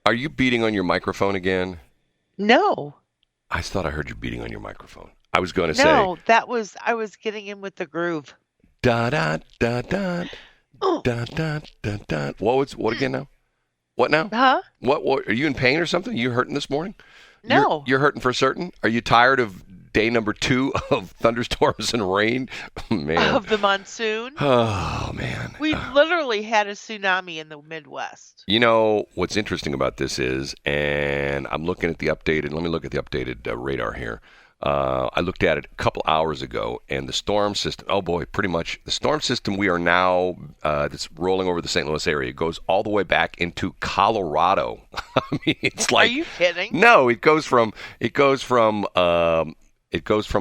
Are you beating on your microphone again? No. I thought I heard you beating on your microphone. I was going to say, No, I was getting in with the groove. da da da da Oh. da da da da. What again now? What now? Huh? What? Are you in pain or something? Are you hurting this morning? No. You're hurting for certain? Are you tired of day number 2 of thunderstorms and rain? Man. Of the monsoon? Oh, man. We literally had a tsunami in the Midwest. You know, what's interesting about this is, and I'm looking at the updated, let me look at the updated radar here. I looked at it a couple hours ago, and the storm system, oh boy, pretty much, the storm system we are now, that's rolling over the St. Louis area, goes all the way back into Colorado. I mean, it's like... Are you kidding? No, it goes from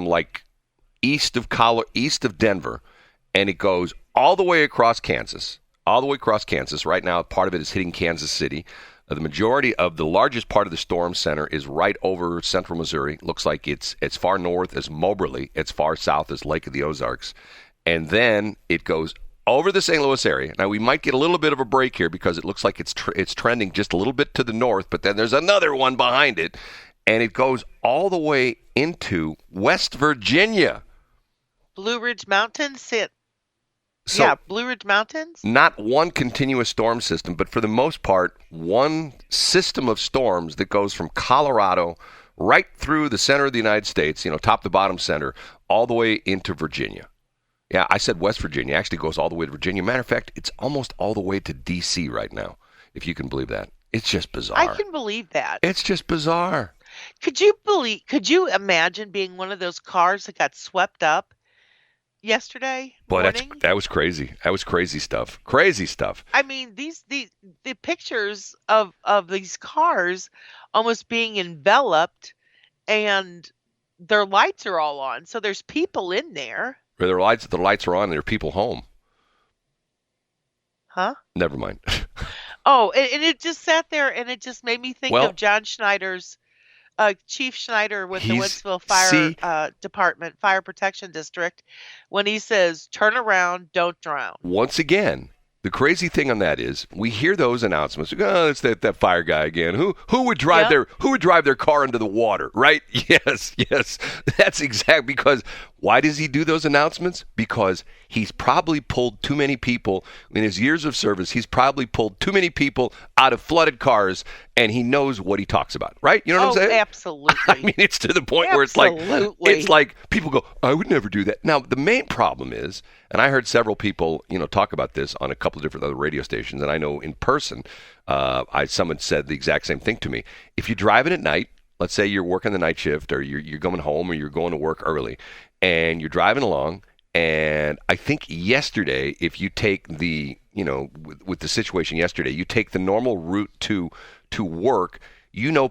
like east of Denver, and it goes all the way across Kansas. Right now, part of it is hitting Kansas City. The majority of the largest part of the storm center is right over central Missouri. Looks like it's as far north as Moberly, as far south as Lake of the Ozarks. And then it goes over the St. Louis area. Now, we might get a little bit of a break here because it looks like it's trending just a little bit to the north, but then there's another one behind it, and it goes all the way into West Virginia. Blue Ridge Mountains? So, Blue Ridge Mountains? Not one continuous storm system, but for the most part, one system of storms that goes from Colorado right through the center of the United States, top to bottom center, all the way into Virginia. Yeah, I said West Virginia. It actually goes all the way to Virginia. Matter of fact, it's almost all the way to D.C. right now, if you can believe that. It's just bizarre. I can believe that. It's just bizarre. Could you imagine being one of those cars that got swept up yesterday morning? Boy, that was crazy. That was crazy stuff. Crazy stuff. I mean, the pictures of these cars almost being enveloped, and their lights are all on. So there's people in there. The lights are on, and there are people home. Huh? Never mind. Oh, and it just sat there, and it just made me think of John Schneider's, Chief Schneider with the Wentzville Fire Department, Fire Protection District, when he says, "Turn around, don't drown." Once again, the crazy thing on that is we hear those announcements. Oh, it's that fire guy again. Who would drive their car into the water, right? Yes. That's exactly because why does he do those announcements? Because he's probably pulled too many people in his years of service. He's probably pulled too many people out of flooded cars, and he knows what he talks about, right? You know what I'm saying? Absolutely. I mean, it's to the point where it's like people go, "I would never do that." Now, the main problem is, and I heard several people, talk about this on a couple of different other radio stations, and I know in person, someone said the exact same thing to me. If you're driving at night, let's say you're working the night shift, or you're going home, or you're going to work early, and you're driving along, and I think yesterday, if you take the, with the situation yesterday, you take the normal route to work,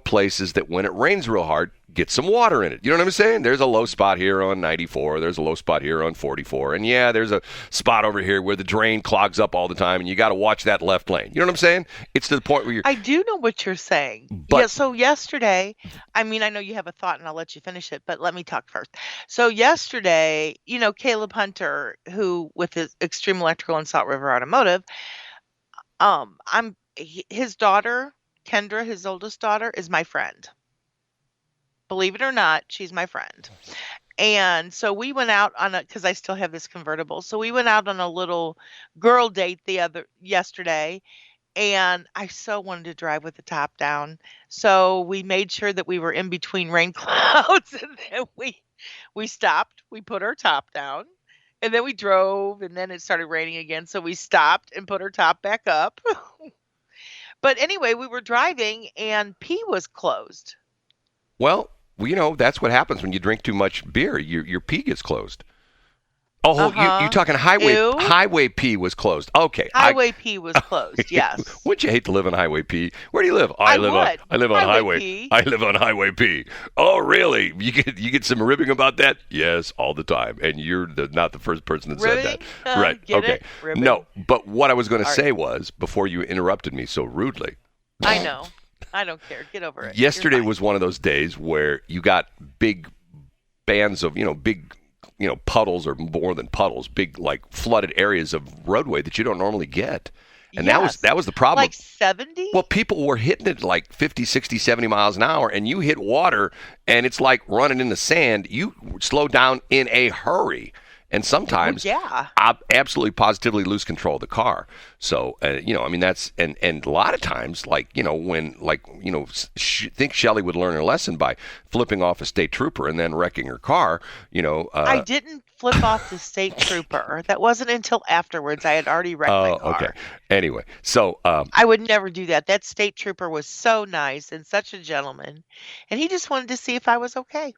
places that when it rains real hard, get some water in it. You know what I'm saying? There's a low spot here on 94. There's a low spot here on 44. And yeah, there's a spot over here where the drain clogs up all the time, and you got to watch that left lane. You know what I'm saying? It's to the point where I do know what you're saying. But, yeah, so yesterday, I know you have a thought, and I'll let you finish it, but let me talk first. So yesterday, Caleb Hunter, who with his Extreme Electrical and Salt River Automotive, his daughter, Kendra, his oldest daughter, is my friend. Believe it or not, she's my friend. And so we went out because I still have this convertible. So we went out on a little girl date yesterday, and I so wanted to drive with the top down. So we made sure that we were in between rain clouds, and then we stopped. We put our top down, and then we drove, and then it started raining again. So we stopped and put our top back up. But anyway, we were driving, and P was closed. Well, that's what happens when you drink too much beer. Your P gets closed. Oh, you're talking Highway P was closed. Okay. Highway P was closed, yes. Wouldn't you hate to live on Highway P? Where do you live? I live on Highway P. I live on Highway P. Oh, really? You get some ribbing about that? Yes, all the time. And you're not the first person that said that. Right. Okay. No, but what I was going to say was, before you interrupted me so rudely. I know. I don't care. Get over it. Yesterday was one of those days where you got big bands of, big puddles, or more than puddles, big like flooded areas of roadway that you don't normally get. And Yes. that was the problem. Like 70? Well, people were hitting it like 50, 60, 70 miles an hour, and you hit water, and it's like running in the sand. You slow down in a hurry. And sometimes I absolutely positively lose control of the car. So, that's, and a lot of times, like, think Shelley would learn her lesson by flipping off a state trooper and then wrecking her car, I didn't flip off the state trooper. That wasn't until afterwards. I had already wrecked my car. Okay. Anyway, so. I would never do that. That state trooper was so nice and such a gentleman. And he just wanted to see if I was okay.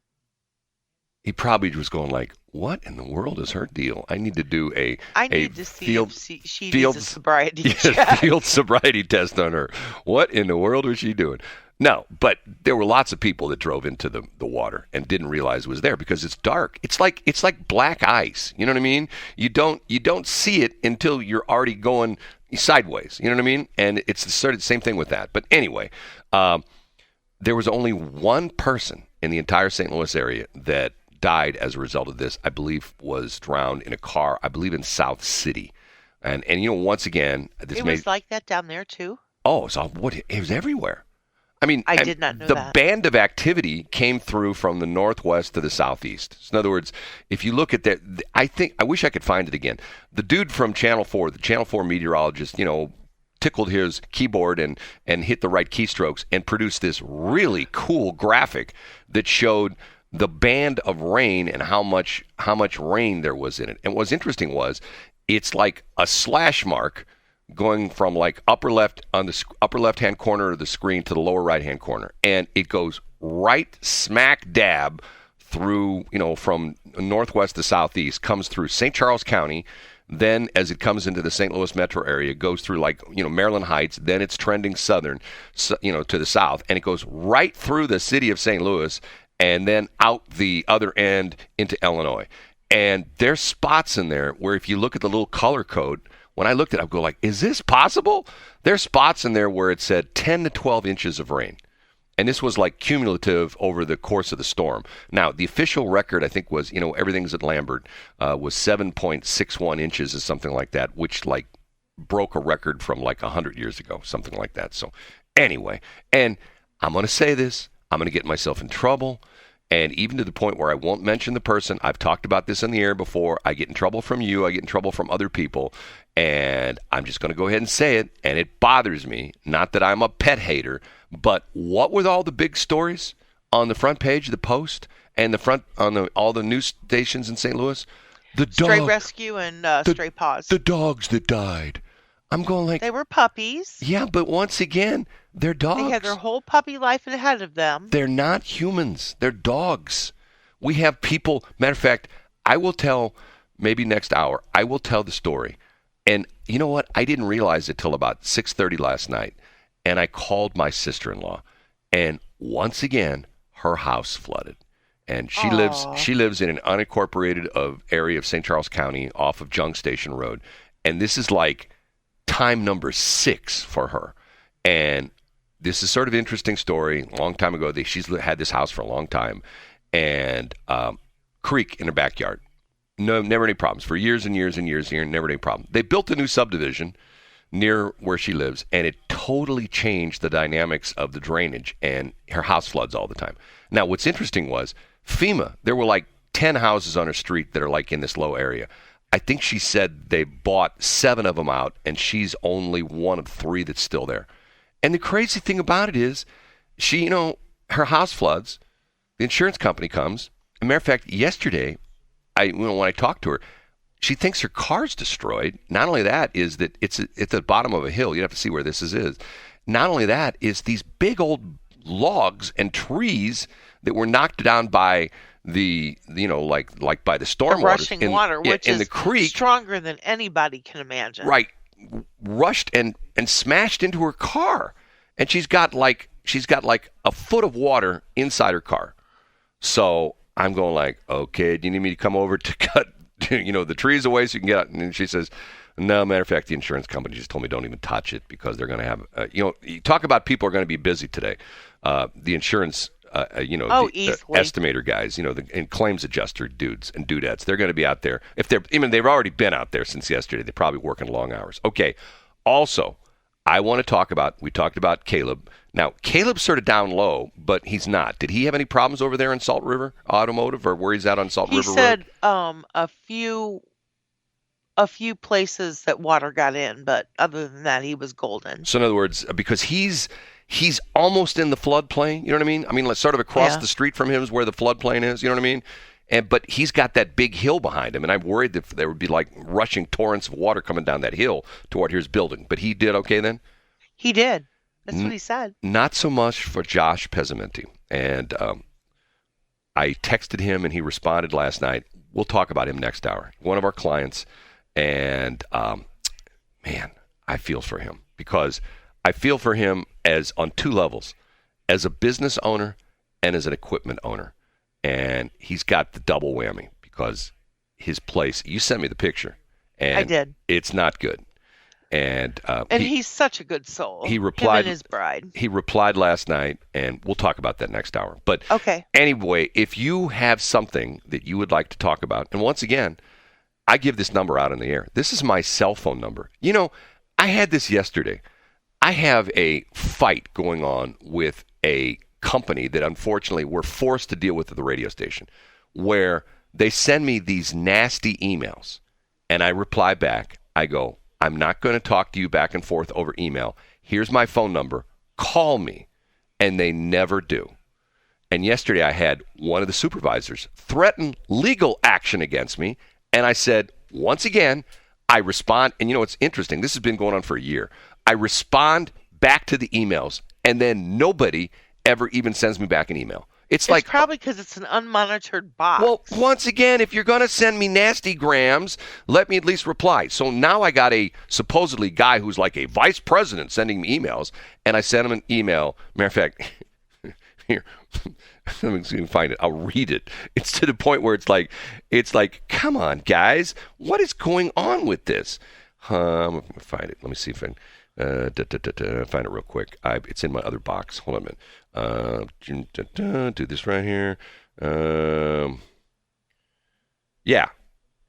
He probably was going like, "What in the world is her deal? I need to do a field sobriety check. Field sobriety test on her. What in the world was she doing?" No, but there were lots of people that drove into the water and didn't realize it was there because it's dark. It's like black ice. You know what I mean? You don't see it until you're already going sideways. You know what I mean? And it's the sort of same thing with that. But anyway, there was only one person in the entire St. Louis area that died as a result of this. I believe was drowned in a car, I believe in South City. And once again, this was like that down there too? Oh, so it was everywhere. I mean, I did not know the that. band of activity came through from the northwest to the southeast. So in other words, if you look at that, I wish I could find it again. The dude from Channel 4, the Channel 4 meteorologist, tickled his keyboard and hit the right keystrokes and produced this really cool graphic that showed the band of rain and how much rain there was in it. And what's interesting was it's like a slash mark going from like upper left on the upper left-hand corner of the screen to the lower right-hand corner. And it goes right smack dab through, from northwest to southeast, comes through St. Charles County. Then as it comes into the St. Louis metro area, it goes through Maryland Heights. Then it's trending southern, to the south. And it goes right through the city of St. Louis and then out the other end into Illinois. And there's spots in there where if you look at the little color code, when I looked at it, I go like, is this possible? There's spots in there where it said 10 to 12 inches of rain. And this was like cumulative over the course of the storm. Now, the official record, I think, was, everything's at Lambert, was 7.61 inches or something like that, which like broke a record from like 100 years ago, something like that. So anyway, and I'm going to say this, I'm going to get myself in trouble. And even to the point where I won't mention the person. I've talked about this in the air before. I get in trouble from you. I get in trouble from other people. And I'm just going to go ahead and say it. And it bothers me. Not that I'm a pet hater. But what with all the big stories on the front page of the Post and the front on all the news stations in St. Louis? Stray rescue and stray paws. The dogs that died. I'm going like... They were puppies. Yeah, but once again, they're dogs. They had their whole puppy life ahead of them. They're not humans. They're dogs. We have people... Matter of fact, I will tell, maybe next hour, I will tell the story. And you know what? I didn't realize it till about 6:30 last night. And I called my sister-in-law. And once again, her house flooded. And she lives in an unincorporated area of St. Charles County off of Junk Station Road. And this is like time number 6 for her. And this is sort of an interesting story. A long time ago, she's had this house for a long time. And creek in her backyard. No, never any problems. For years and years and years, never any problem. They built a new subdivision near where she lives, and it totally changed the dynamics of the drainage, and her house floods all the time. Now, what's interesting was FEMA, there were like 10 houses on her street that are like in this low area. I think she said they bought 7 of them out, and she's only one of 3 that's still there. And the crazy thing about it is, she, her house floods, the insurance company comes. As a matter of fact, yesterday, when I talked to her, she thinks her car's destroyed. Not only that is that it's at the bottom of a hill. You have to see where this is. Not only that is these big old logs and trees that were knocked down by the like by the storm rushing water, which in is the creek, stronger than anybody can imagine. Right, rushed and smashed into her car, and she's got like a foot of water inside her car. So I'm going like, okay, do you need me to come over to cut the trees away so you can get out? And she says, no, matter of fact, the insurance company just told me don't even touch it because they're going to have, you talk about people are going to be busy today. The insurance, the estimator guys, and claims adjuster dudes and dudettes, they're going to be out there. They've already been out there since yesterday. They're probably working long hours. Okay. Also, I want to talk about, we talked about Caleb. Now, Caleb's sort of down low, but he's not. Did he have any problems over there in Salt River Automotive, or where he's at on Salt River Road? He said a few places that water got in, but other than that, he was golden. So in other words, because he's almost in the floodplain, you know what I mean? I mean, like sort of across the street from him is where the floodplain is, you know what I mean? But he's got that big hill behind him, and I'm worried that there would be like rushing torrents of water coming down that hill toward his building. But he did okay then? He did. That's what he said. Not so much for Josh Pesamenti. And I texted him, and he responded last night. We'll talk about him next hour. One of our clients. And, man, I feel for him. Because I feel for him as on two levels. As a business owner and as an equipment owner. And he's got the double whammy. Because his place, you sent me the picture. And I did. It's not good. And he's such a good soul. He replied. Him and his bride. He replied last night, and we'll talk about that next hour. But okay. Anyway, if you have something that you would like to talk about, and once again, I give this number out in the air. This is my cell phone number. You know, I had this yesterday. I have a fight going on with a company that unfortunately we're forced to deal with at the radio station, where they send me these nasty emails, and I reply back. I go, I'm not going to talk to you back and forth over email. Here's my phone number. Call me. And they never do. And yesterday I had one of the supervisors threaten legal action against me. And I said, once again, I respond. And you know, it's interesting. This has been going on for a year. I respond back to the emails, and then nobody ever even sends me back an email. It's like probably because it's an unmonitored box. Well, once again, if you're going to send me nasty grams, let me at least reply. So now I got a supposedly guy who's like a vice president sending me emails, and I sent him an email. Matter of fact, here, let me see if I can find it. I'll read it. It's to the point where it's like, come on, guys, what is going on with this? I'm going to find it. Let me see if I can find it real quick. It's in my other box. Hold on a minute. Do this right here. Yeah.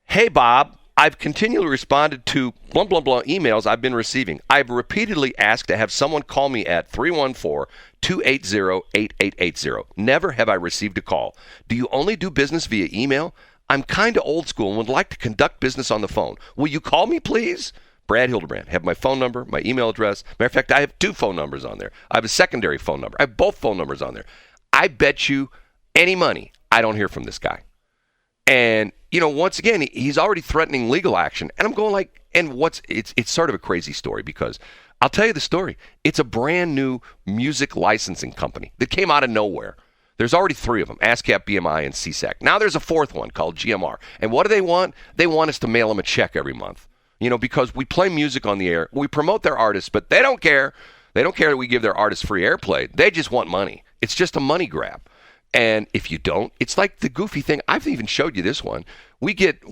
Hey, Bob, I've continually responded to blah, blah, blah emails I've been receiving. I've repeatedly asked to have someone call me at 314-280-8880. Never have I received a call. Do you only do business via email? I'm kind of old school and would like to conduct business on the phone. Will you call me, please? Brad Hildebrand. Have my phone number, my email address. Matter of fact, I have two phone numbers on there. I have a secondary phone number. I have both phone numbers on there. I bet you any money I don't hear from this guy. And, you know, once again, he's already threatening legal action. And I'm going like, and it's sort of a crazy story because I'll tell you the story. It's a brand new music licensing company that came out of nowhere. There's already three of them, ASCAP, BMI, and CSAC. Now there's a fourth one called GMR. And what do they want? They want us to mail them a check every month. You know, because we play music on the air. We promote their artists, but they don't care. They don't care that we give their artists free airplay. They just want money. It's just a money grab. And if you don't, it's like the goofy thing. I've even showed you this one. We get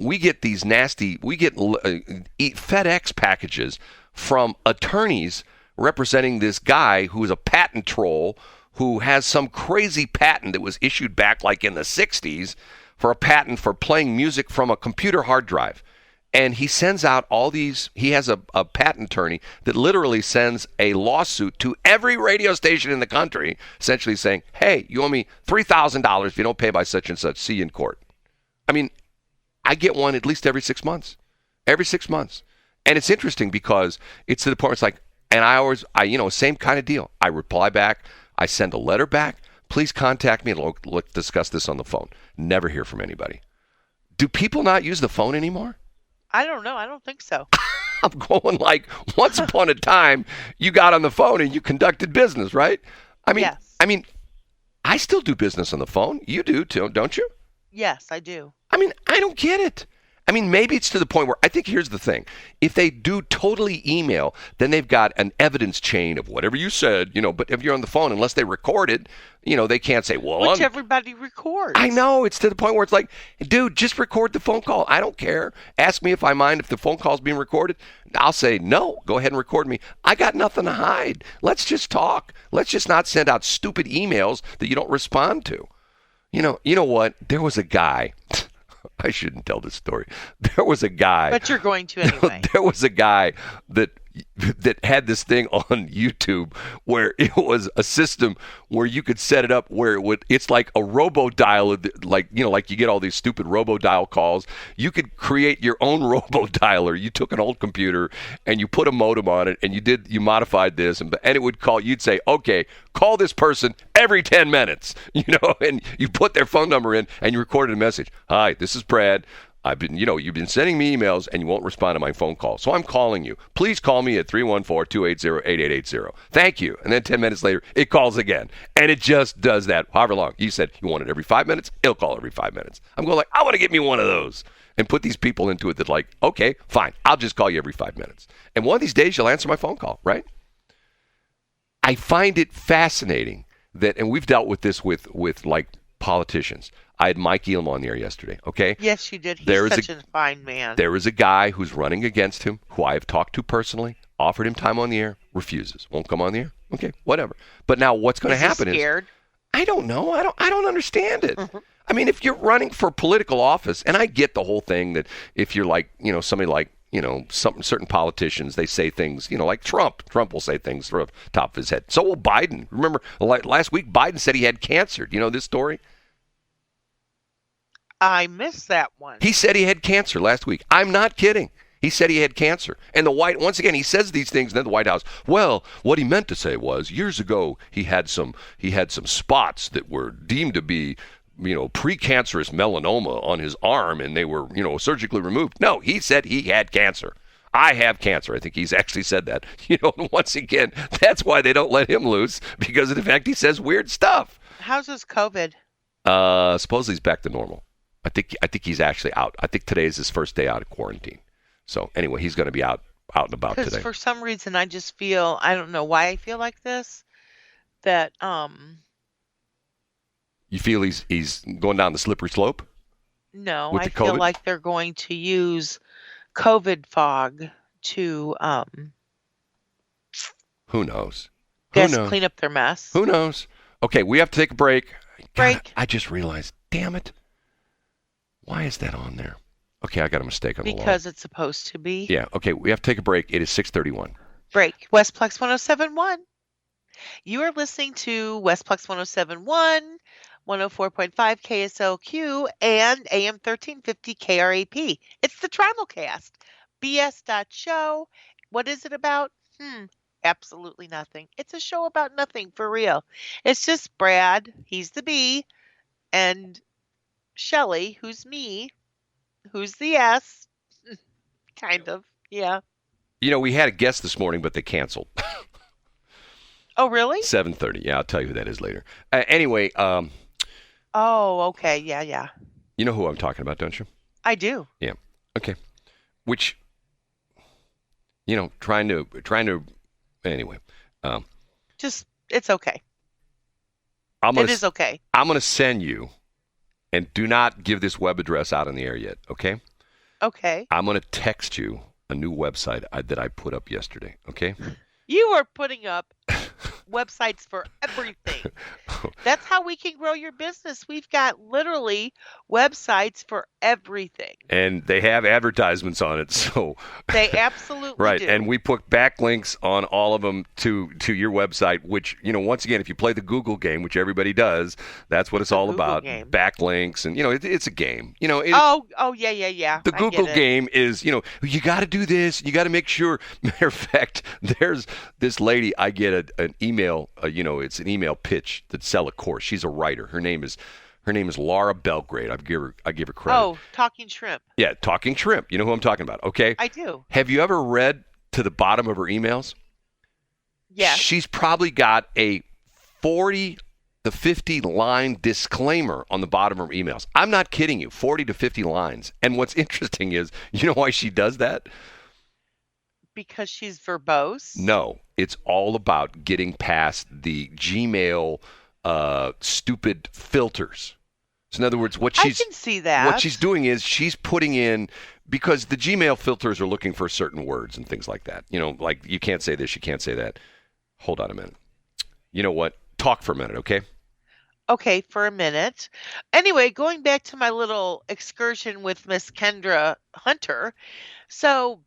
these nasty, FedEx packages from attorneys representing this guy who is a patent troll who has some crazy patent that was issued back like in the 60s for a patent for playing music from a computer hard drive. And he sends out all these, he has a patent attorney that literally sends a lawsuit to every radio station in the country, essentially saying, hey, you owe me $3,000 if you don't pay by such and such, see you in court. I mean, I get one at least every 6 months. Every 6 months. And it's interesting because it's to the point where it's like, and same kind of deal. I reply back, I send a letter back, please contact me and let's discuss this on the phone. Never hear from anybody. Do people not use the phone anymore? I don't know. I don't think so. I'm going like, once upon a time, you got on the phone and you conducted business, right? Yes. I still do business on the phone. You do too, don't you? Yes, I do. I don't get it. Maybe it's to the point where I think here's the thing. If they do totally email, then they've got an evidence chain of whatever you said, but if you're on the phone, unless they record it, they can't say, well, which everybody records. I know. It's to the point where it's like, dude, just record the phone call. I don't care. Ask me if I mind if the phone call's being recorded. I'll say, no, go ahead and record me. I got nothing to hide. Let's just talk. Let's just not send out stupid emails that you don't respond to. You know what? There was a guy. I shouldn't tell this story. There was a guy. But you're going to anyway. There was a guy that, that had this thing on YouTube where it was a system where you could set it up where it's like a robo-dial, like you get all these stupid robo-dial calls. You could create your own robo-dialer. You took an old computer and you put a modem on it and you modified this and it would call. You'd say, okay, call this person every 10 minutes, and you put their phone number in and you recorded a message. Hi, this is Brad. You've been sending me emails and you won't respond to my phone call. So I'm calling you. Please call me at 314-280-8880. Thank you. And then 10 minutes later, it calls again. And it just does that however long. You said you want it every 5 minutes. It'll call every 5 minutes. I'm going I want to get me one of those and put these people into it that okay, fine. I'll just call you every 5 minutes. And one of these days you'll answer my phone call, right? I find it fascinating that, and we've dealt with this with politicians. I had Mike Elam on the air yesterday, okay? Yes, you did. He's such a fine man. There is a guy who's running against him who I have talked to personally, offered him time on the air, refuses. Won't come on the air? Okay, whatever. But now what's going to happen is... I don't know. I don't understand it. Mm-hmm. I mean, if you're running for political office, and I get the whole thing that if you're somebody like, some certain politicians, they say things, like Trump. Trump will say things from the top of his head. So will Biden. Remember, last week, Biden said he had cancer. Do you know this story? I missed that one. He said he had cancer last week. I'm not kidding. He said he had cancer. And once again, he says these things, and then the White House, well, what he meant to say was years ago he had some spots that were deemed to be, precancerous melanoma on his arm, and they were, surgically removed. No, he said he had cancer. I have cancer. I think he's actually said that. Once again, that's why they don't let him loose, because of the fact he says weird stuff. How's his COVID? Supposedly he's back to normal. I think he's actually out. I think today is his first day out of quarantine. So anyway, he's going to be out and about today. Because for some reason, I just feel, I don't know why I feel like this, that You feel he's going down the slippery slope? No, I feel like they're going to use COVID fog to who knows? Clean up their mess. Who knows? Okay, we have to take a break. God, I just realized, damn it. Why is that on there? Okay, I got a mistake on the line. Because it's supposed to be. Yeah, okay, we have to take a break. It is 6:31. Break. Westplex107.1. You are listening to Westplex107.1, 104.5 KSLQ, and AM 1350 KRAP. It's the Trimalcast. BS.show. What is it about? Absolutely nothing. It's a show about nothing, for real. It's just Brad, he's the B, and Shelley, who's me, who's the S, kind of, yeah. We had a guest this morning, but they canceled. Oh, really? 7:30. Yeah, I'll tell you who that is later. Anyway. Oh, okay. Yeah. You know who I'm talking about, don't you? I do. Yeah. Okay. Which, trying to. Anyway. It's okay. It is okay. I'm going to send you. And do not give this web address out on the air yet, okay? Okay. I'm going to text you a new website that I put up yesterday, okay? You are putting up websites for everything. That's how we can grow your business. We've got literally websites for everything. And they have advertisements on it, so they absolutely right. do. And we put backlinks on all of them to your website, which, once again, if you play the Google game, which everybody does, that's what it's all about. Game. Backlinks, and it's a game. Yeah. The Google game is, you got to do this. You got to make sure. Matter of fact, there's this lady. I get an email. It's an email pitch to sell a course. She's a writer. Her name is Laura Belgrade. I give her credit. Oh, Talking Shrimp. Yeah, Talking Shrimp. You know who I'm talking about, okay? I do. Have you ever read to the bottom of her emails? Yes. She's probably got a 40 to 50 line disclaimer on the bottom of her emails. I'm not kidding you, 40 to 50 lines. And what's interesting is, you know why she does that? Because she's verbose? No, it's all about getting past the Gmail stupid filters. So in other words, I can see that. What she's doing is she's putting in, because the Gmail filters are looking for certain words and things like that. Like you can't say this, you can't say that. Hold on a minute. You know what? Talk for a minute, okay? Okay, for a minute. Anyway, going back to my little excursion with Miss Kendra Hunter. So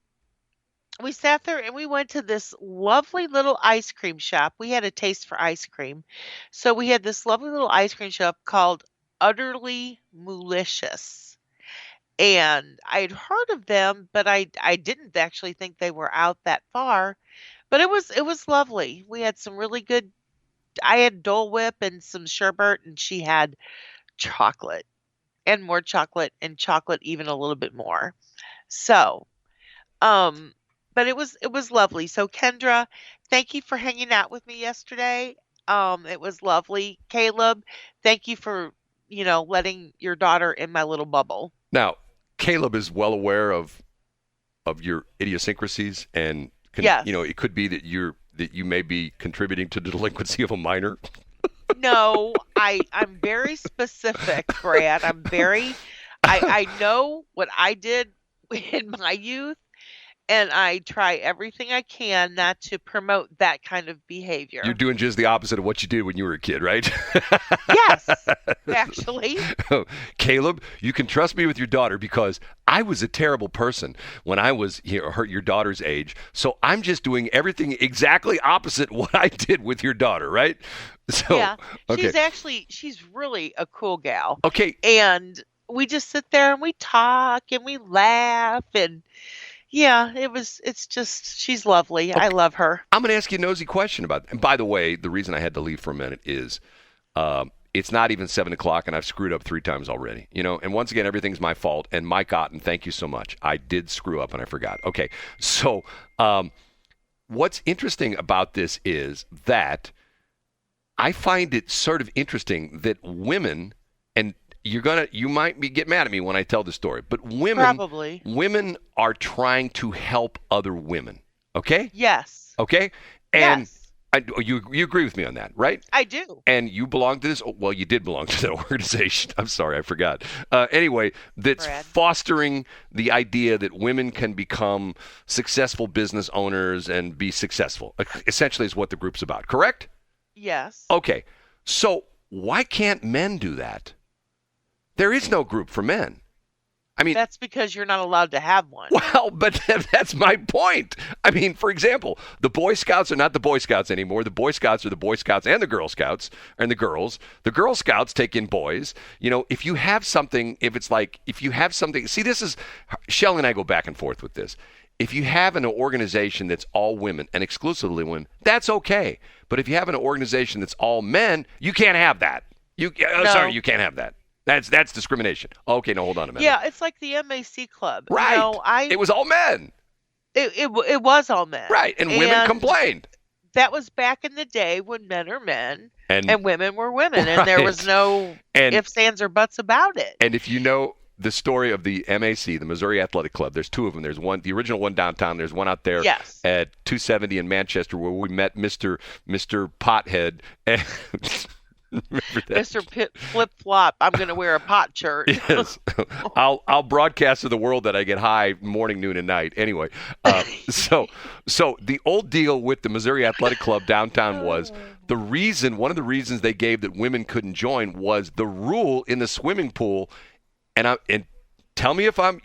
we sat there and we went to this lovely little ice cream shop. We had a taste for ice cream. So we had this lovely little ice cream shop called Utterly Moolicious. And I'd heard of them, but I didn't actually think they were out that far. But it was lovely. We had some really good. I had Dole Whip and some sherbet, and she had chocolate and more chocolate and chocolate even a little bit more. So, um, but it was lovely. So Kendra, thank you for hanging out with me yesterday. It was lovely. Caleb, thank you for, letting your daughter in my little bubble. Now, Caleb is well aware of your idiosyncrasies, and Yes. it could be that you may be contributing to the delinquency of a minor. No, I'm very specific, Brad. I know what I did in my youth, and I try everything I can not to promote that kind of behavior. You're doing just the opposite of what you did when you were a kid, right? Yes, actually. Caleb, you can trust me with your daughter because I was a terrible person when I was your daughter's age. So I'm just doing everything exactly opposite what I did with your daughter, right? So, Yeah, okay. she's really a cool gal. Okay. And we just sit there and we talk and we laugh and yeah, it's just she's lovely. Okay. I love her. I'm going to ask you a nosy question about it. And by the way, the reason I had to leave for a minute is it's not even 7 o'clock, and I've screwed up 3 times already. And once again, everything's my fault. And Mike Otten, thank you so much. I did screw up, and I forgot. Okay, so what's interesting about this is that I find it sort of interesting that women, and you might get mad at me when I tell the story, but Probably. women are trying to help other women. Okay? Yes. Okay? And Yes. you agree with me on that, right? I do. And you belong to this. Well, you did belong to that organization. I'm sorry, I forgot. Anyway, that's Brad. fostering the idea that women can become successful business owners and be successful. Essentially, is what the group's about. Correct? Yes. Okay. So why can't men do that? There is no group for men. I mean, that's because you're not allowed to have one. Well, but that's my point. I mean, for example, the Boy Scouts are not the Boy Scouts anymore. The Boy Scouts are the Boy Scouts and the Girl Scouts and the girls. The Girl Scouts take in boys. If you have something, see, this is, Shelley and I go back and forth with this. If you have an organization that's all women and exclusively women, that's okay. But if you have an organization that's all men, you can't have that. Sorry, you can't have that. That's discrimination. Okay, no, hold on a minute. Yeah, it's like the MAC club. Right. It was all men. It was all men. Right, and women complained. That was back in the day when men are men and women were women, right. And there was no ifs, ands, or buts about it. And if you know the story of the MAC, the Missouri Athletic Club, there's 2 of them. There's one, the original one downtown. There's one out there at 270 in Manchester where we met Mr. Pothead. And Mr. Flip Flop, I'm going to wear a pot shirt. Yes. I'll broadcast to the world that I get high morning, noon, and night. Anyway, so the old deal with the Missouri Athletic Club downtown was one of the reasons they gave that women couldn't join was the rule in the swimming pool. And tell me if I'm,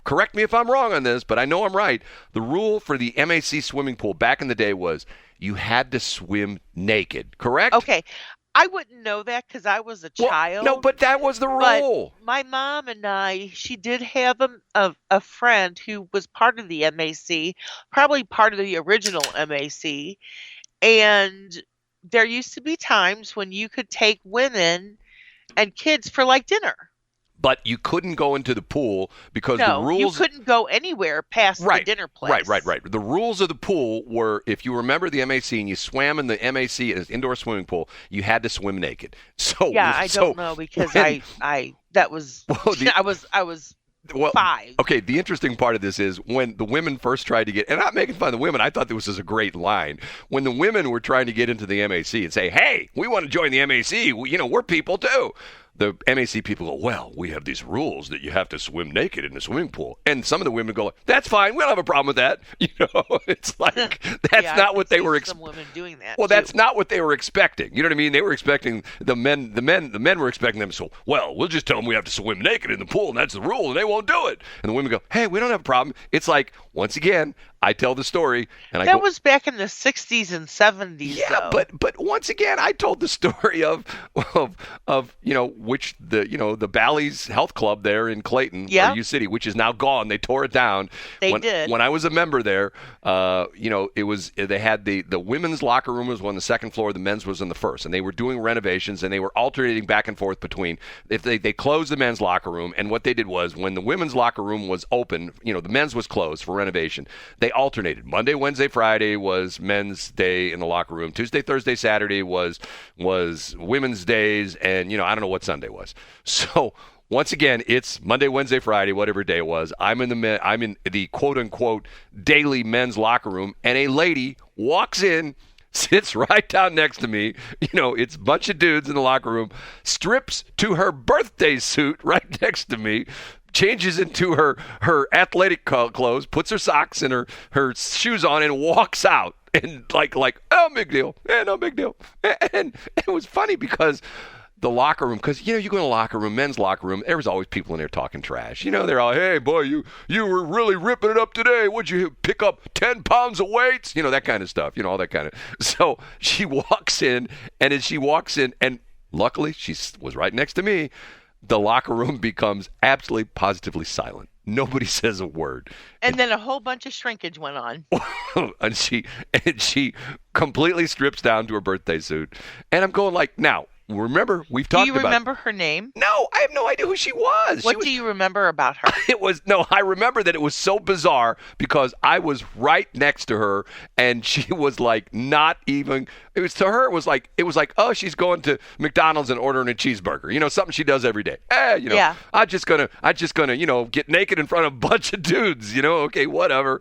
correct me if I'm wrong on this, but I know I'm right. The rule for the MAC swimming pool back in the day was you had to swim naked, correct? Okay. I wouldn't know that because I was a child. No, but that was the rule. But my mom and she did have a friend who was part of the MAC, probably part of the original MAC. And there used to be times when you could take women and kids for like dinner. But you couldn't go into the pool because the rules... you couldn't go anywhere past the dinner place. Right. The rules of the pool were, if you remember the MAC and you swam in the MAC as indoor swimming pool, you had to swim naked. So I don't know because I was 5. Okay, the interesting part of this is when the women first tried to get, and I'm not making fun of the women, I thought this was a great line. When the women were trying to get into the MAC and say, hey, we want to join the MAC, we're people too. The MAC people go, well, we have these rules that you have to swim naked in the swimming pool. And some of the women go, that's fine. We don't have a problem with that. It's like, that's not what they were expecting. Some women doing that. Well, that's not what they were expecting. You know what I mean? They were expecting the men were expecting them to say, well, we'll just tell them we have to swim naked in the pool and that's the rule and they won't do it. And the women go, hey, we don't have a problem. It's like, once again, I tell the story, and that was back in the 60s and 70s. Yeah, though. but once again, I told the story of which the Bally's Health Club there in Clayton, or U City, which is now gone. They tore it down. They did. When I was a member there, they had the women's locker room was on the second floor, the men's was on the first, and they were doing renovations, and they were alternating back and forth between. If they closed the men's locker room, and what they did was when the women's locker room was open, the men's was closed for renovation. They alternated. Monday, Wednesday, Friday was men's day in the locker room. Tuesday, Thursday, Saturday was women's days, and I don't know what Sunday was. So once again, it's Monday, Wednesday, Friday, whatever day it was. I'm in the quote unquote daily men's locker room, and a lady walks in, sits right down next to me. It's a bunch of dudes in the locker room, strips to her birthday suit right next to me, changes into her athletic clothes, puts her socks and her shoes on, and walks out. And like, oh, big deal. Yeah, no big deal. And it was funny because the locker room, because, you go in a locker room, men's locker room, there was always people in there talking trash. They're all, hey, boy, you were really ripping it up today. What'd you pick up 10 pounds of weights? That kind of stuff, all that kind of. So she walks in, and as she walks in, and luckily she was right next to me, the locker room becomes absolutely positively silent. Nobody says a word. And then a whole bunch of shrinkage went on. and she completely strips down to her birthday suit. And I'm going like, now, remember, we've talked about... Do you remember her name? No, I have no idea who she was. What do you remember about her? I remember that it was so bizarre because I was right next to her, and she was like not even... it was like, oh, she's going to McDonald's and ordering a cheeseburger. Something she does every day. Yeah. I'm just gonna, get naked in front of a bunch of dudes, okay, whatever,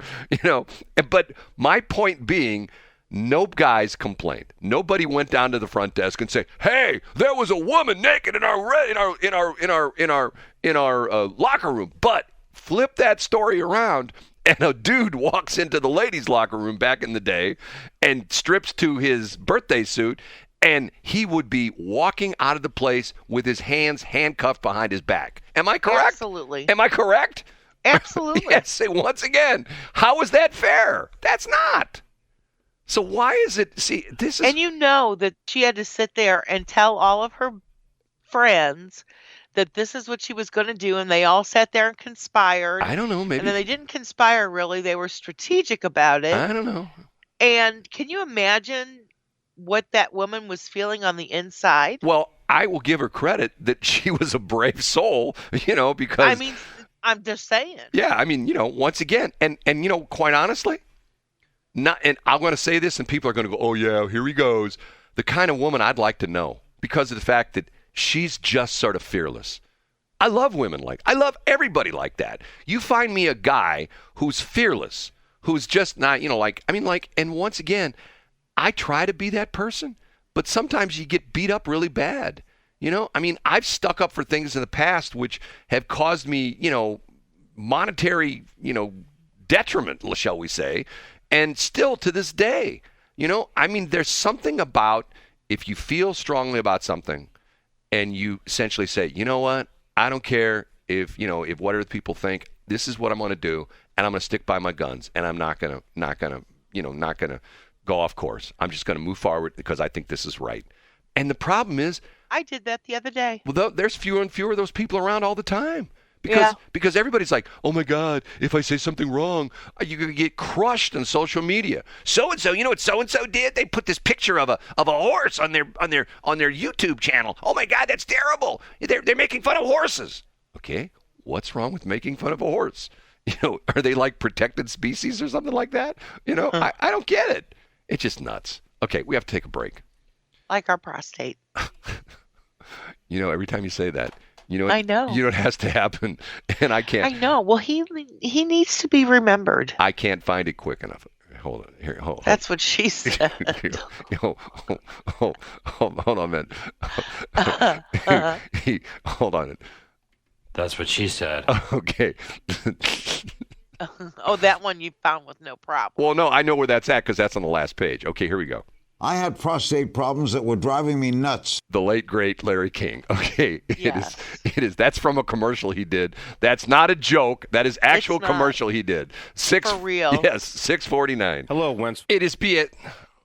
But my point being... No guys complained. Nobody went down to the front desk and said, "Hey, there was a woman naked in our locker room." But flip that story around, and a dude walks into the ladies' locker room back in the day and strips to his birthday suit, and he would be walking out of the place with his hands handcuffed behind his back. Am I correct? Absolutely. Am I correct? Absolutely. Yes. Once again, how is that fair? That's not. So why is it, this is... And that she had to sit there and tell all of her friends that this is what she was going to do, and they all sat there and conspired. I don't know, maybe. And then they didn't conspire, really. They were strategic about it. I don't know. And can you imagine what that woman was feeling on the inside? Well, I will give her credit that she was a brave soul, because... I'm just saying. Yeah, once again, and quite honestly... and I'm going to say this, and people are going to go, oh, yeah, here he goes. The kind of woman I'd like to know because of the fact that she's just sort of fearless. I love women I love everybody like that. You find me a guy who's fearless, who's just not, and once again, I try to be that person, but sometimes you get beat up really bad. I've stuck up for things in the past which have caused me, monetary, detriment, shall we say. And still to this day, there's something about if you feel strongly about something and you essentially say, you know what, I don't care if what other people think, this is what I'm going to do, and I'm going to stick by my guns, and I'm not going to go off course. I'm just going to move forward because I think this is right. And the problem is... I did that the other day. Well, there's fewer and fewer of those people around all the time. Yeah. Because everybody's like, oh my God, if I say something wrong, you're gonna get crushed on social media. So and so, what so and so did? They put this picture of a horse on their YouTube channel. Oh my God, that's terrible. They're making fun of horses. Okay, what's wrong with making fun of a horse? Are they like protected species or something like that? I don't get it. It's just nuts. Okay, we have to take a break. Like our prostate. Every time you say that. I know. It has to happen, and I can't. I know. Well, he needs to be remembered. I can't find it quick enough. Hold on. Here, hold. That's what she said. Hold on a minute. Hold on. That's what she said. Okay. Oh, that one you found with no problem. Well, no, I know where that's at because that's on the last page. Okay, here we go. I had prostate problems that were driving me nuts. The late, great Larry King. Okay. Yes. It is. That's from a commercial he did. That's not a joke. That is actual commercial he did. For real. Yes, 6:49. Hello, Wentz. It is BS.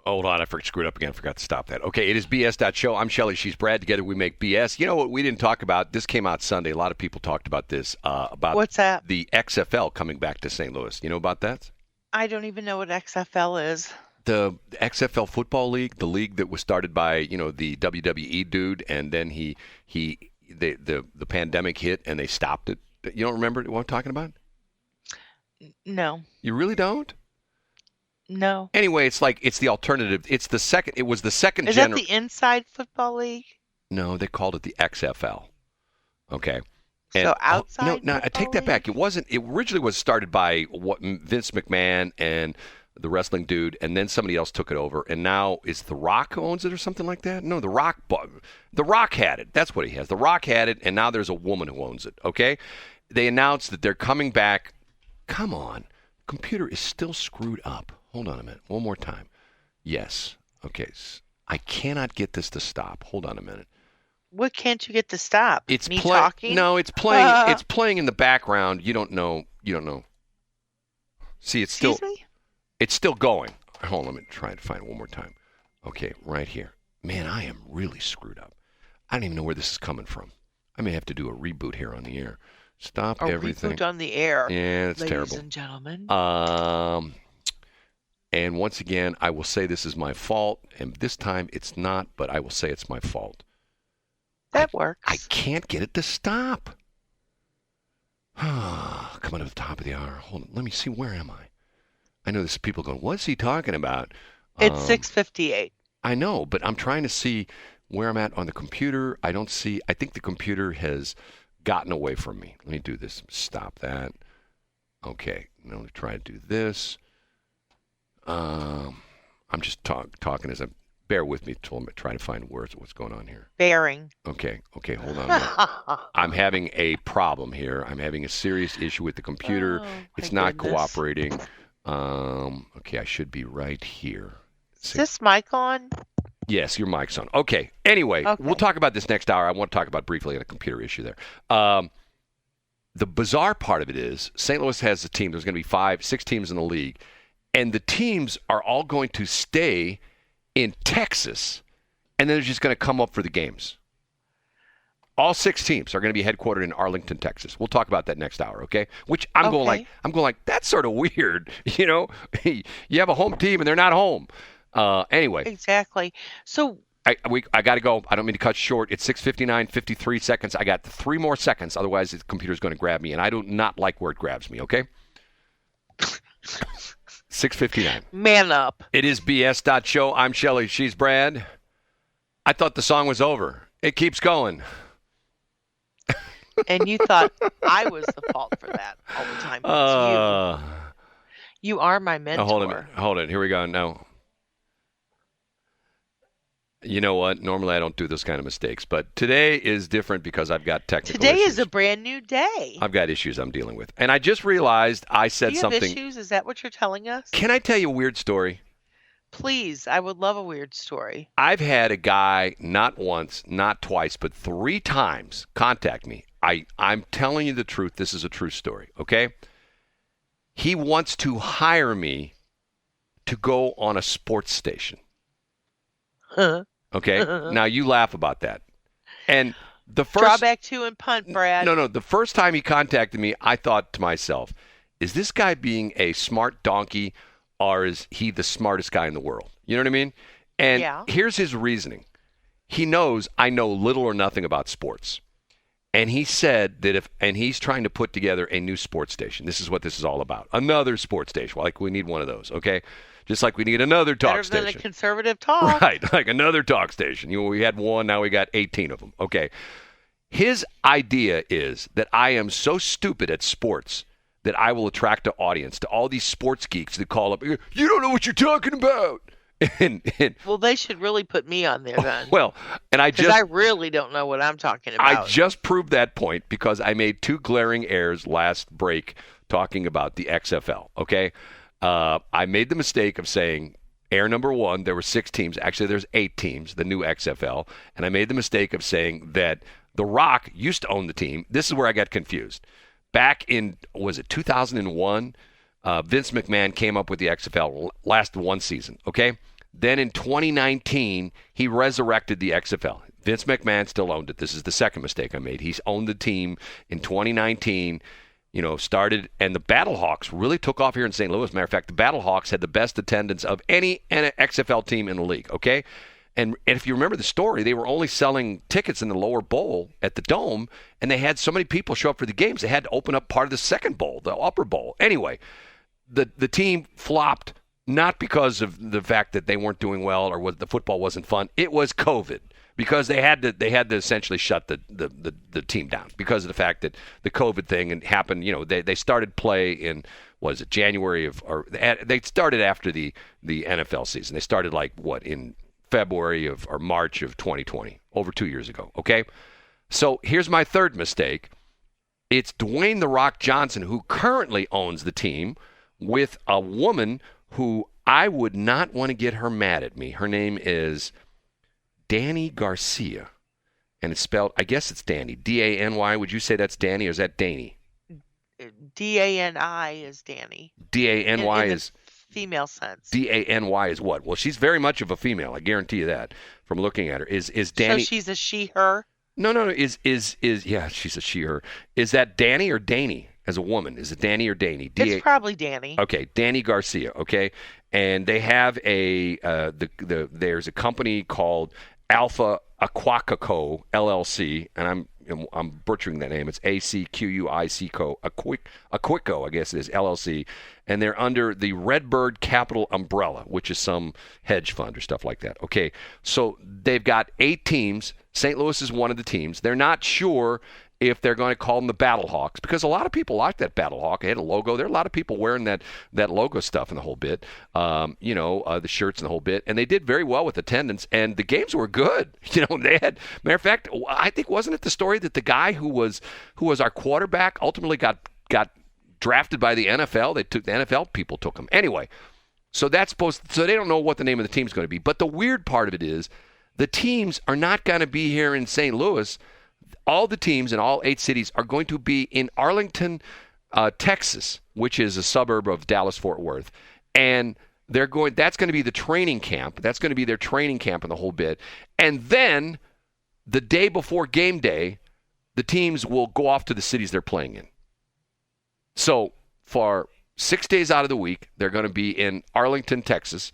Hold on, I screwed up again. I forgot to stop that. Okay, it is BS.show. I'm Shelley. She's Brad. Together we make BS. You know what we didn't talk about? This came out Sunday. A lot of people talked about this. About What's that? The XFL coming back to St. Louis. You know about that? I don't even know what XFL is. The XFL football league, the league that was started by, the WWE dude, and then the pandemic hit and they stopped it. You don't remember what I'm talking about? No. You really don't? No. Anyway, it's the alternative. It was the second Is that the Inside Football League? No, they called it the XFL. Okay. So outside? No, I take that back. It wasn't. It originally was started by Vince McMahon and the wrestling dude, and then somebody else took it over, and now it's The Rock who owns it or something like that? No, The Rock had it. That's what he has. The Rock had it, and now there's a woman who owns it, okay? They announced that they're coming back. Come on. Computer is still screwed up. Hold on a minute. One more time. Yes. Okay. I cannot get this to stop. Hold on a minute. What can't you get to stop? It's me talking? No, it's playing. It's playing in the background. You don't know. See, it's still. Excuse me? It's still going. Hold on, let me try and find it one more time. Okay, right here. Man, I am really screwed up. I don't even know where this is coming from. I may have to do a reboot here on the air. Stop everything. Reboot on the air. Yeah, it's ladies terrible. Ladies and gentlemen. And once again, I will say this is my fault, and this time it's not, but I will say it's my fault. That works. I can't get it to stop. Coming to the top of the hour. Hold on. Let me see. Where am I? I know there's people going, what's he talking about? It's 6:58. I know, but I'm trying to see where I'm at on the computer. I don't see. I think the computer has gotten away from me. Let me do this. Stop that. Okay. Now let me try to do this. I'm just talking as I bear with me till I'm trying to find what's going on here. Bearing. Okay, hold on a minute. I'm having a problem here. I'm having a serious issue with the computer. It's not cooperating. Okay, I should be right here. Is this mic on? Yes, your mic's on. Okay. Anyway, We'll talk about this next hour. I want to talk about briefly a computer issue there. The bizarre part of it is St. Louis has a team. There's going to be 6 teams in the league. And the teams are all going to stay in Texas, and then they're just going to come up for the games. All 6 teams are going to be headquartered in Arlington, Texas. We'll talk about that next hour, okay? Which I'm going like, that's sort of weird. You have a home team and they're not home. Anyway. Exactly. So I got to go. I don't mean to cut short. It's 6:59, 53 seconds. I got 3 more seconds. Otherwise, the computer's going to grab me, and I do not like where it grabs me, okay? 6:59. Man up. It is BS.show. I'm Shelley. She's Brad. I thought the song was over. It keeps going. And you thought I was the fault for that all the time. It's you. You are my mentor. Hold on. Here we go. No. You know what? Normally I don't do those kind of mistakes, but today is different because I've got technical issues. Today is a brand new day. I've got issues I'm dealing with. And I just realized I said something. Do you have issues? Is that what you're telling us? Can I tell you a weird story? Please. I would love a weird story. I've had a guy not once, not twice, but 3 times contact me. I'm telling you the truth. This is a true story, okay? He wants to hire me to go on a sports station. Okay? Now, you laugh about that. And the first... Drawback 2 and punt, Brad. No. The first time he contacted me, I thought to myself, is this guy being a smart donkey or is he the smartest guy in the world? You know what I mean? And here's his reasoning. He knows I know little or nothing about sports. And he said that he's trying to put together a new sports station. This is what this is all about. Another sports station. Like we need one of those, okay? Just like we need another talk station. Better than a conservative talk. Right, like another talk station. We had one, now we got 18 of them. Okay. His idea is that I am so stupid at sports that I will attract an audience to all these sports geeks that call up, you don't know what you're talking about. Well, they should really put me on there then. Well, and I really don't know what I'm talking about. I just proved that point because I made 2 glaring errors last break talking about the XFL, okay? I made the mistake of saying Air number 1, there were 6 teams. Actually, there's 8 teams, the new XFL. And I made the mistake of saying that The Rock used to own the team. This is where I got confused. Back in, was it 2001? Vince McMahon came up with the XFL, lasted 1 season, okay? Then in 2019, he resurrected the XFL. Vince McMahon still owned it. This is the second mistake I made. He's owned the team in 2019, started, and the Battlehawks really took off here in St. Louis. Matter of fact, the Battlehawks had the best attendance of any XFL team in the league, okay? And if you remember the story, they were only selling tickets in the lower bowl at the Dome, and they had so many people show up for the games, they had to open up part of the second bowl, the upper bowl. Anyway, the team flopped, not because of the fact that they weren't doing well or the football wasn't fun. It was COVID, because they had to essentially shut the team down because of the fact that the COVID thing happened. They started play in, was it January they started after the NFL season. They started in February or March of 2020, over 2 years ago. Okay, so here's my third mistake. It's Dwayne "The Rock" Johnson, who currently owns the team, with a woman who I would not want to get her mad at me. Her name is Danny Garcia, and it's spelled, I guess it's Danny, D-A-N-Y. Would you say that's Danny, or is that Danny? D-A-N-I is Danny. D-A-N-Y in is female sense. D-A-N-Y is what? Well, she's very much of a female. I guarantee you that from looking at her. Is Danny? So she's a she, her? No. Yeah, she's a she, her. Is that Danny or Danny as a woman? Is it Danny or Danny? It's probably Danny. Okay, Danny Garcia. Okay, and they have there's a company called Alpha Aquaco LLC, and I'm butchering that name. It's A-C-Q-U-I-C-Co, Aquaco, I guess it is, LLC, and they're under the Redbird Capital umbrella, which is some hedge fund or stuff like that. Okay, so they've got 8 teams. St. Louis is one of the teams. They're not sure if they're going to call them the Battlehawks, because a lot of people like that Battlehawk. It had a logo. There are a lot of people wearing that logo stuff in the whole bit, the shirts and the whole bit. And they did very well with attendance, and the games were good. They had, matter of fact, I think, wasn't it the story that the guy who was our quarterback ultimately got drafted by the NFL? The NFL people took him. Anyway, so they don't know what the name of the team is going to be. But the weird part of it is the teams are not going to be here in St. Louis. All the teams in all 8 cities are going to be in Arlington, Texas, which is a suburb of Dallas-Fort Worth. And that's going to be the training camp. That's going to be their training camp in the whole bit. And then the day before game day, the teams will go off to the cities they're playing in. So for 6 days out of the week, they're going to be in Arlington, Texas.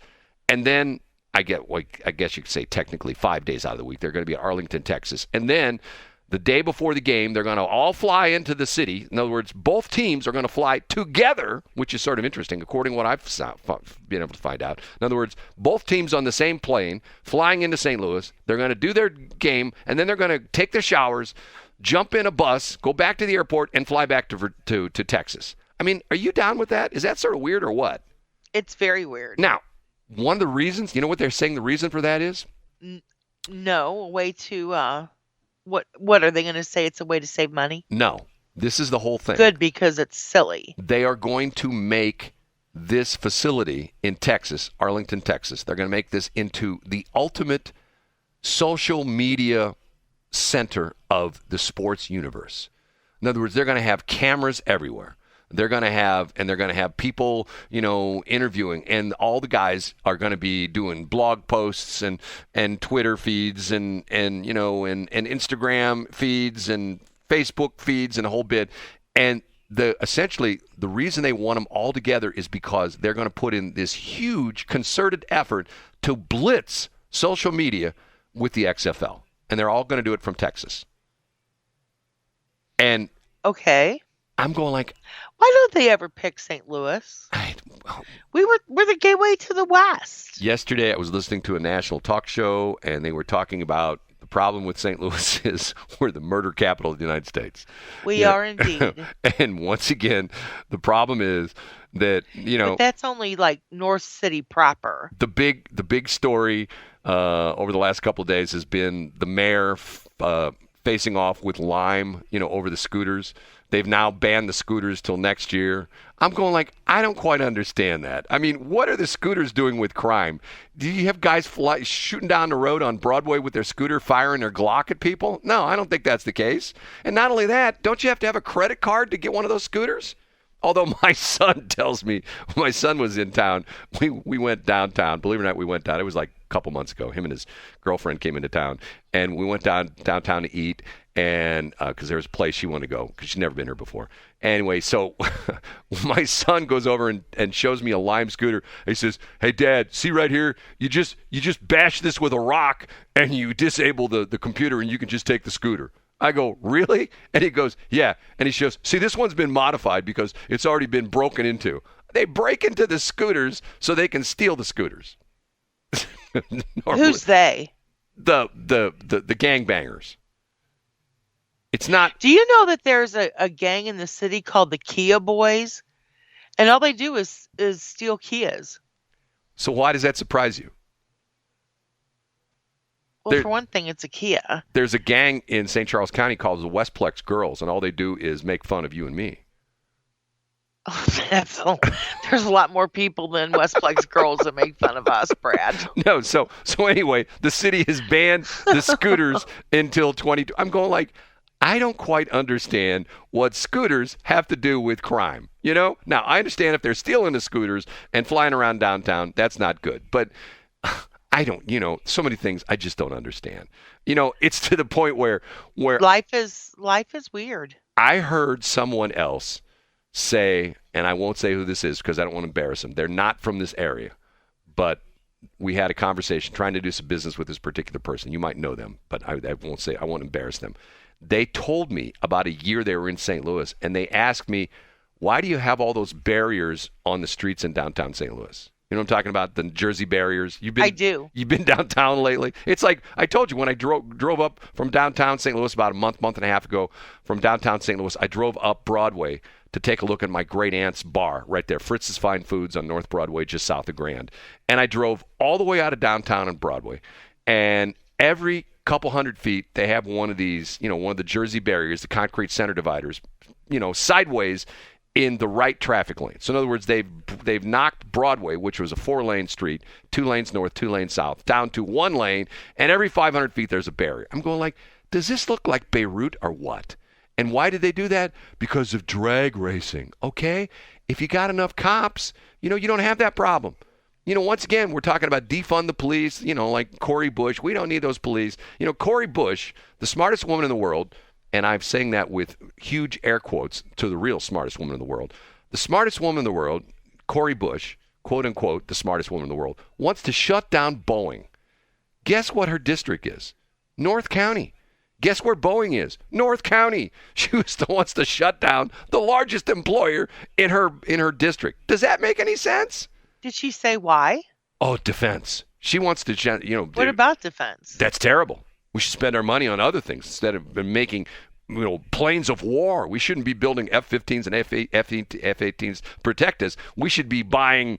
And then I guess you could say technically 5 days out of the week, they're going to be at Arlington, Texas. And then the day before the game, they're going to all fly into the city. In other words, both teams are going to fly together, which is sort of interesting, according to what I've been able to find out. In other words, both teams on the same plane, flying into St. Louis. They're going to do their game, and then they're going to take their showers, jump in a bus, go back to the airport, and fly back to Texas. I mean, are you down with that? Is that sort of weird or what? It's very weird. Now, one of the reasons, you know what they're saying the reason for that is? No, a way to... What are they going to say? It's a way to save money? No. This is the whole thing. Good, because it's silly. They are going to make this facility in Texas, Arlington, Texas, they're going to make this into the ultimate social media center of the sports universe. In other words, they're going to have cameras everywhere. They're going to have people, interviewing, and all the guys are going to be doing blog posts and Twitter feeds and Instagram feeds and Facebook feeds and a whole bit. And essentially the reason they want them all together is because they're going to put in this huge concerted effort to blitz social media with the XFL, and they're all going to do it from Texas. And okay. I'm going like, why don't they ever pick St. Louis? We're the gateway to the West. Yesterday, I was listening to a national talk show, and they were talking about the problem with St. Louis is we're the murder capital of the United States. We are indeed. And once again, the problem is that But that's only like North City proper. The big story over the last couple of days has been the mayor facing off with Lime, over the scooters. They've now banned the scooters till next year. I'm going like, I don't quite understand that. I mean, what are the scooters doing with crime? Do you have guys shooting down the road on Broadway with their scooter, firing their Glock at people? No, I don't think that's the case. And not only that, don't you have to have a credit card to get one of those scooters? Although my son tells me, when my son was in town, we went downtown. Believe it or not, we went down. It was like a couple months ago. Him and his girlfriend came into town, and we went downtown to eat, and because there was a place she wanted to go because she'd never been here before. Anyway, so my son goes over and shows me a Lime scooter. He says, "Hey, Dad, see right here? You just bash this with a rock, and you disable the computer, and you can just take the scooter." I go, "Really?" And he goes, "Yeah." And he shows, "See, this one's been modified because it's already been broken into." They break into the scooters so they can steal the scooters. Who's they? The gangbangers. It's not. Do you know that there's a gang in the city called the Kia Boys? And all they do is steal Kias. So why does that surprise you? Well, for one thing, it's a Kia. There's a gang in St. Charles County called the Westplex Girls, and all they do is make fun of you and me. Oh, there's a lot more people than Westplex Girls that make fun of us, Brad. No, so anyway, the city has banned the scooters until 20. I'm going like, I don't quite understand what scooters have to do with crime. You know? Now, I understand if they're stealing the scooters and flying around downtown, that's not good. But I don't, so many things I just don't understand. It's to the point where life is weird. I heard someone else say, and I won't say who this is because I don't want to embarrass them. They're not from this area, but we had a conversation trying to do some business with this particular person. You might know them, but I won't say. I won't embarrass them. They told me about a year they were in St. Louis, and they asked me, "Why do you have all those barriers on the streets in downtown St. Louis?" You know what I'm talking about? The Jersey barriers. I do. You've been downtown lately? It's like I told you when I drove up from downtown St. Louis about a month and a half ago from downtown St. Louis, I drove up Broadway to take a look at my great aunt's bar right there, Fritz's Fine Foods on North Broadway, just south of Grand. And I drove all the way out of downtown on Broadway. And every couple hundred feet, they have one of these, one of the Jersey barriers, the concrete center dividers, sideways in the right traffic lane. So in other words, they've knocked Broadway, which was a 4-lane street, 2 lanes north, 2 lanes south, down to 1 lane, and every 500 feet there's a barrier. I'm going like, does this look like Beirut or what? And why did they do that? Because of drag racing. Okay? If you got enough cops, you don't have that problem. Once again, we're talking about defund the police, like Cori Bush. We don't need those police. Cori Bush, the smartest woman in the world, and I'm saying that with huge air quotes to the real smartest woman in the world. The smartest woman in the world, Cori Bush, quote unquote, the smartest woman in the world, wants to shut down Boeing. Guess what her district is? North County. Guess where Boeing is? North County. She wants to shut down the largest employer in her district. Does that make any sense? Did she say why? Oh, defense. She wants to, What about defense? That's terrible. We should spend our money on other things instead of making, planes of war. We shouldn't be building F-15s and F-18s to protect us. We should be buying,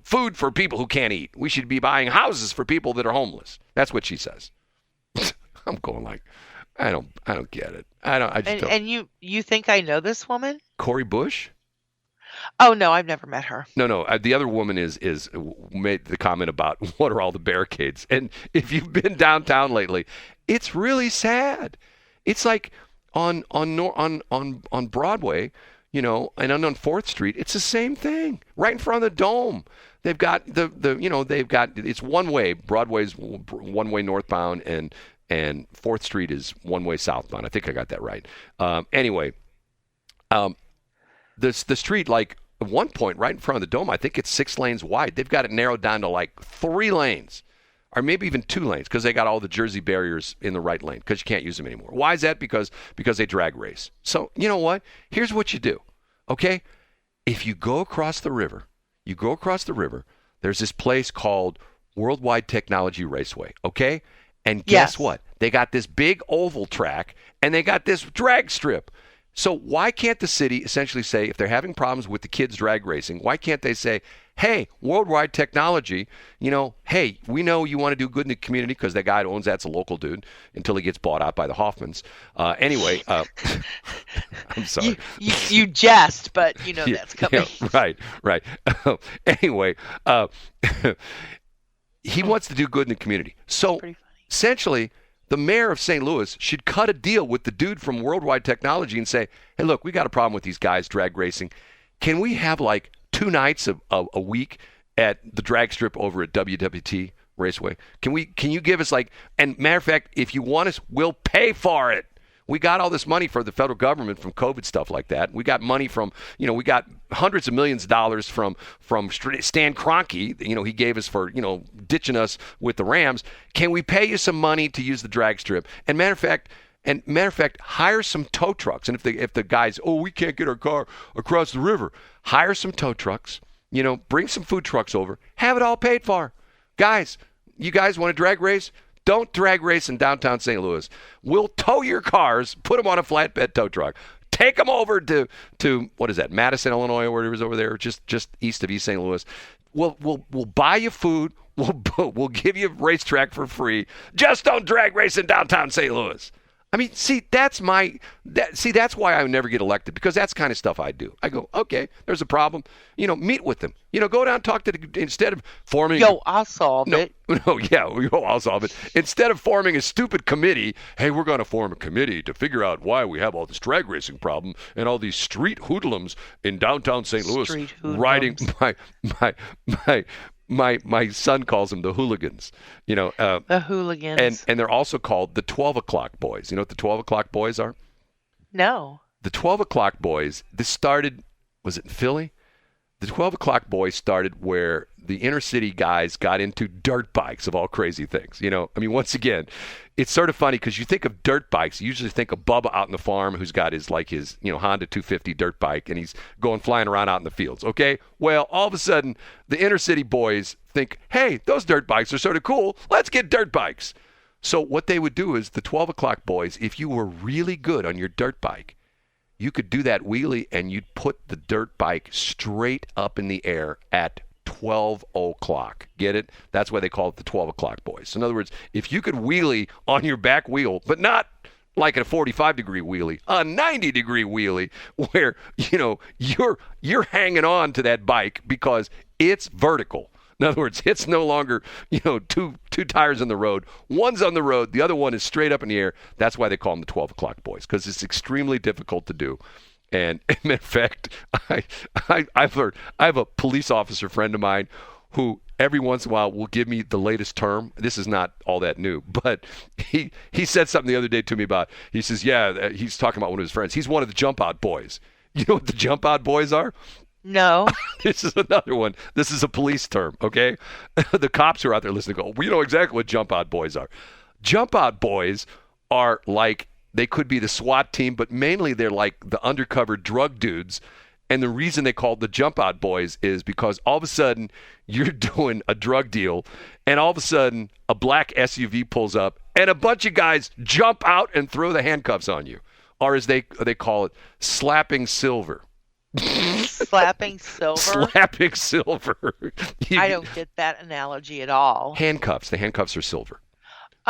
food for people who can't eat. We should be buying houses for people that are homeless. That's what she says. I'm going like, I don't get it. I just don't. And you think I know this woman? Cori Bush? Oh no, I've never met her. No. The other woman is made the comment about what are all the barricades. And if you've been downtown lately, it's really sad. It's like on Broadway, and on 4th Street, it's the same thing. Right in front of the Dome. They've got it's one way. Broadway's one way northbound and 4th Street is one way southbound. I think I got that right. Anyway, the street, like at one point right in front of the Dome, I think it's 6 lanes wide. They've got it narrowed down to like 3 lanes or maybe even 2 lanes because they got all the Jersey barriers in the right lane because you can't use them anymore. Why is that? Because they drag race. So you know what? Here's what you do, okay? If you go across the river, there's this place called Worldwide Technology Raceway, okay? And guess what? They got this big oval track, and they got this drag strip. So why can't the city essentially say, if they're having problems with the kids drag racing, why can't they say, hey, Worldwide Technology, hey, we know you want to do good in the community because that guy who owns that's a local dude until he gets bought out by the Hoffmans. Anyway, I'm sorry. You jest, but that's coming. Yeah, right. Anyway, he wants to do good in the community. So essentially, the mayor of St. Louis should cut a deal with the dude from Worldwide Technology and say, hey, look, we got a problem with these guys drag racing. Can we have like 2 nights a week at the drag strip over at WWT Raceway? Can you give us and matter of fact, if you want us, we'll pay for it. We got all this money for the federal government from COVID stuff like that. We got money from, we got hundreds of millions of dollars from Stan Kroenke, he gave us for, ditching us with the Rams. Can we pay you some money to use the drag strip? And matter of fact, hire some tow trucks. And if the guys, we can't get our car across the river, hire some tow trucks, bring some food trucks over, have it all paid for. Guys, you guys want to drag race? Don't drag race in downtown St. Louis. We'll tow your cars, put them on a flatbed tow truck, take them over to what is that, Madison, Illinois, or whatever is over there, just east of East St. Louis. We'll buy you food. We'll give you a racetrack for free. Just don't drag race in downtown St. Louis. I mean, see, that's why I never get elected, because that's the kind of stuff I do. I go, okay, there's a problem. Meet with them. Go down and talk to instead of forming. I'll solve it. I'll solve it. Instead of forming a stupid committee, hey, we're going to form a committee to figure out why we have all this drag racing problem and all these street hoodlums in downtown St. Louis riding my son calls them the hooligans, the hooligans. And they're also called the 12 o'clock boys. You know what the 12 o'clock boys are? No. The 12 o'clock boys, this started, was it in Philly? The 12 o'clock boys started where the inner city guys got into dirt bikes of all crazy things. Once again, it's sort of funny because you think of dirt bikes, you usually think of Bubba out in the farm who's got his Honda 250 dirt bike and he's going flying around out in the fields. Okay. Well, all of a sudden the inner city boys think, hey, those dirt bikes are sort of cool. Let's get dirt bikes. So what they would do is the 12 o'clock boys, if you were really good on your dirt bike, you could do that wheelie and you'd put the dirt bike straight up in the air at 12 o'clock. Get it? That's why they call it the 12 o'clock boys. So in other words, if you could wheelie on your back wheel, but not like a 45-degree wheelie, a 90-degree wheelie where, you're hanging on to that bike because it's vertical. In other words, it's no longer, two tires on the road. One's on the road. The other one is straight up in the air. That's why they call them the 12 o'clock boys, because it's extremely difficult to do. And in fact, I've heard, I have a police officer friend of mine who every once in a while will give me the latest term. This is not all that new, but he said something the other day to me about, he says, he's talking about one of his friends. He's one of the jump out boys. You know what the jump out boys are? No. This is another one. This is a police term, okay? The cops who are out there listening go, we know exactly what jump out boys are. Jump out boys are like, they could be the SWAT team, but mainly they're like the undercover drug dudes. And the reason they call the jump out boys is because all of a sudden you're doing a drug deal and all of a sudden a black SUV pulls up and a bunch of guys jump out and throw the handcuffs on you. Or as they call it, slapping silver. Slapping silver? Slapping silver. I don't get that analogy at all. Handcuffs. The handcuffs are silver.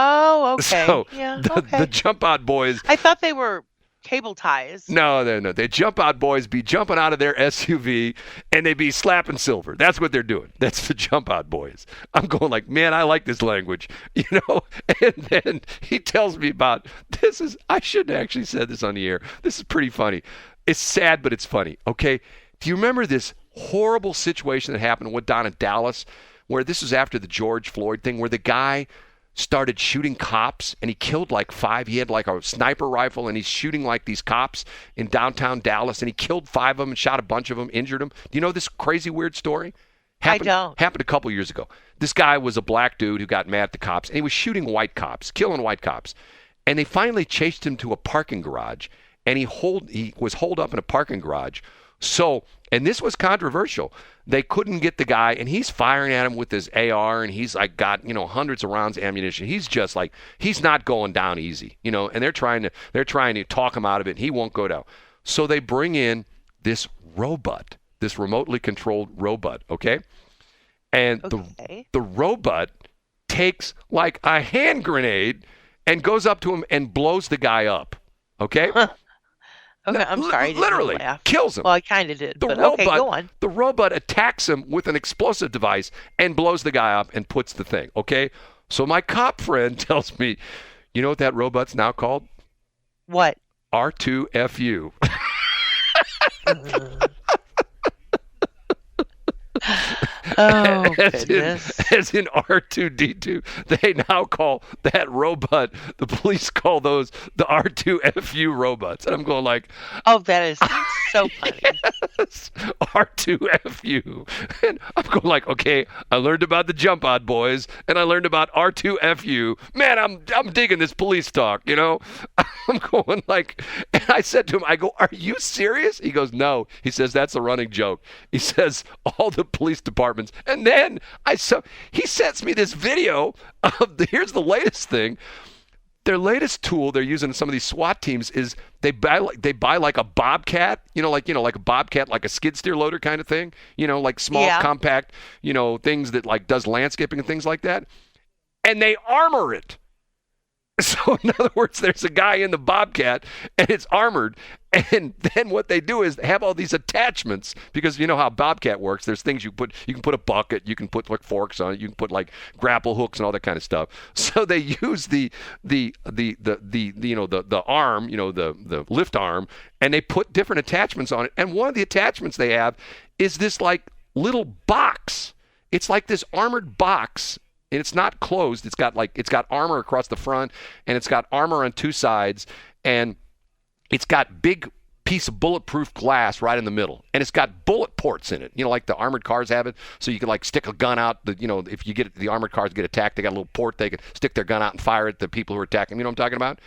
Oh, okay. So yeah, the jump out boys. I thought they were cable ties. No. They jump out boys be jumping out of their SUV and they be slapping silver. That's what they're doing. That's the jump out boys. I'm going like, man, I like this language, And then he tells me about I shouldn't have actually said this on the air. This is pretty funny. It's sad, but it's funny. Okay. Do you remember this horrible situation that happened down in Dallas, where this was after the George Floyd thing, where the guy started shooting cops and he killed like 5. He had like a sniper rifle and he's shooting like these cops in downtown Dallas and he killed 5 of them and shot a bunch of them, injured them. Do you know this crazy weird story? I don't. Happened a couple years ago. This guy was a black dude who got mad at the cops and he was shooting white cops, killing white cops. And they finally chased him to a parking garage and he was holed up in a parking garage. So, and this was controversial. They couldn't get the guy, and he's firing at him with his AR, and he's like got hundreds of rounds of ammunition. He's just like, he's not going down easy, and they're trying to talk him out of it. And he won't go down. So they bring in this robot, this remotely controlled robot, okay? And the robot takes like a hand grenade and goes up to him and blows the guy up, okay? Okay, I'm sorry. Literally kills him. Well, I kind of did, okay, go on. The robot attacks him with an explosive device and blows the guy up and puts the thing, okay? So my cop friend tells me, you know what that robot's now called? What? R2FU. Oh, goodness. As in R2D2. They now call that robot, the police call those the R2FU robots. And I'm going like... Oh, that is so funny. Yes, R2FU. And I'm going like, okay, I learned about the Jump Odd Boys, and I learned about R2FU. Man, I'm digging this police talk, you know? I'm going like... And I said to him, I go, are you serious? He goes, no. He says, that's a running joke. He says, all the police departments. And then he sends me this video of here's the latest thing. Their latest tool they're using in some of these SWAT teams is they buy like a Bobcat, like a Bobcat, like a skid steer loader kind of thing, like small, compact, things that like does landscaping and things like that. And they armor it. So in other words, there's a guy in the Bobcat and it's armored. And then what they do is they have all these attachments because you know how Bobcat works. There's things you can put a bucket, you can put like forks on it, you can put like grapple hooks and all that kind of stuff. So they use the arm, the lift arm, and they put different attachments on it. And one of the attachments they have is this like little box. It's like this armored box. And it's not closed. It's got armor across the front, and it's got armor on two sides, and it's got big piece of bulletproof glass right in the middle, and it's got bullet ports in it. Like the armored cars have it, so you can like stick a gun out. If you get the armored cars get attacked, they got a little port they can stick their gun out and fire at the people who are attacking. You know what I'm talking about?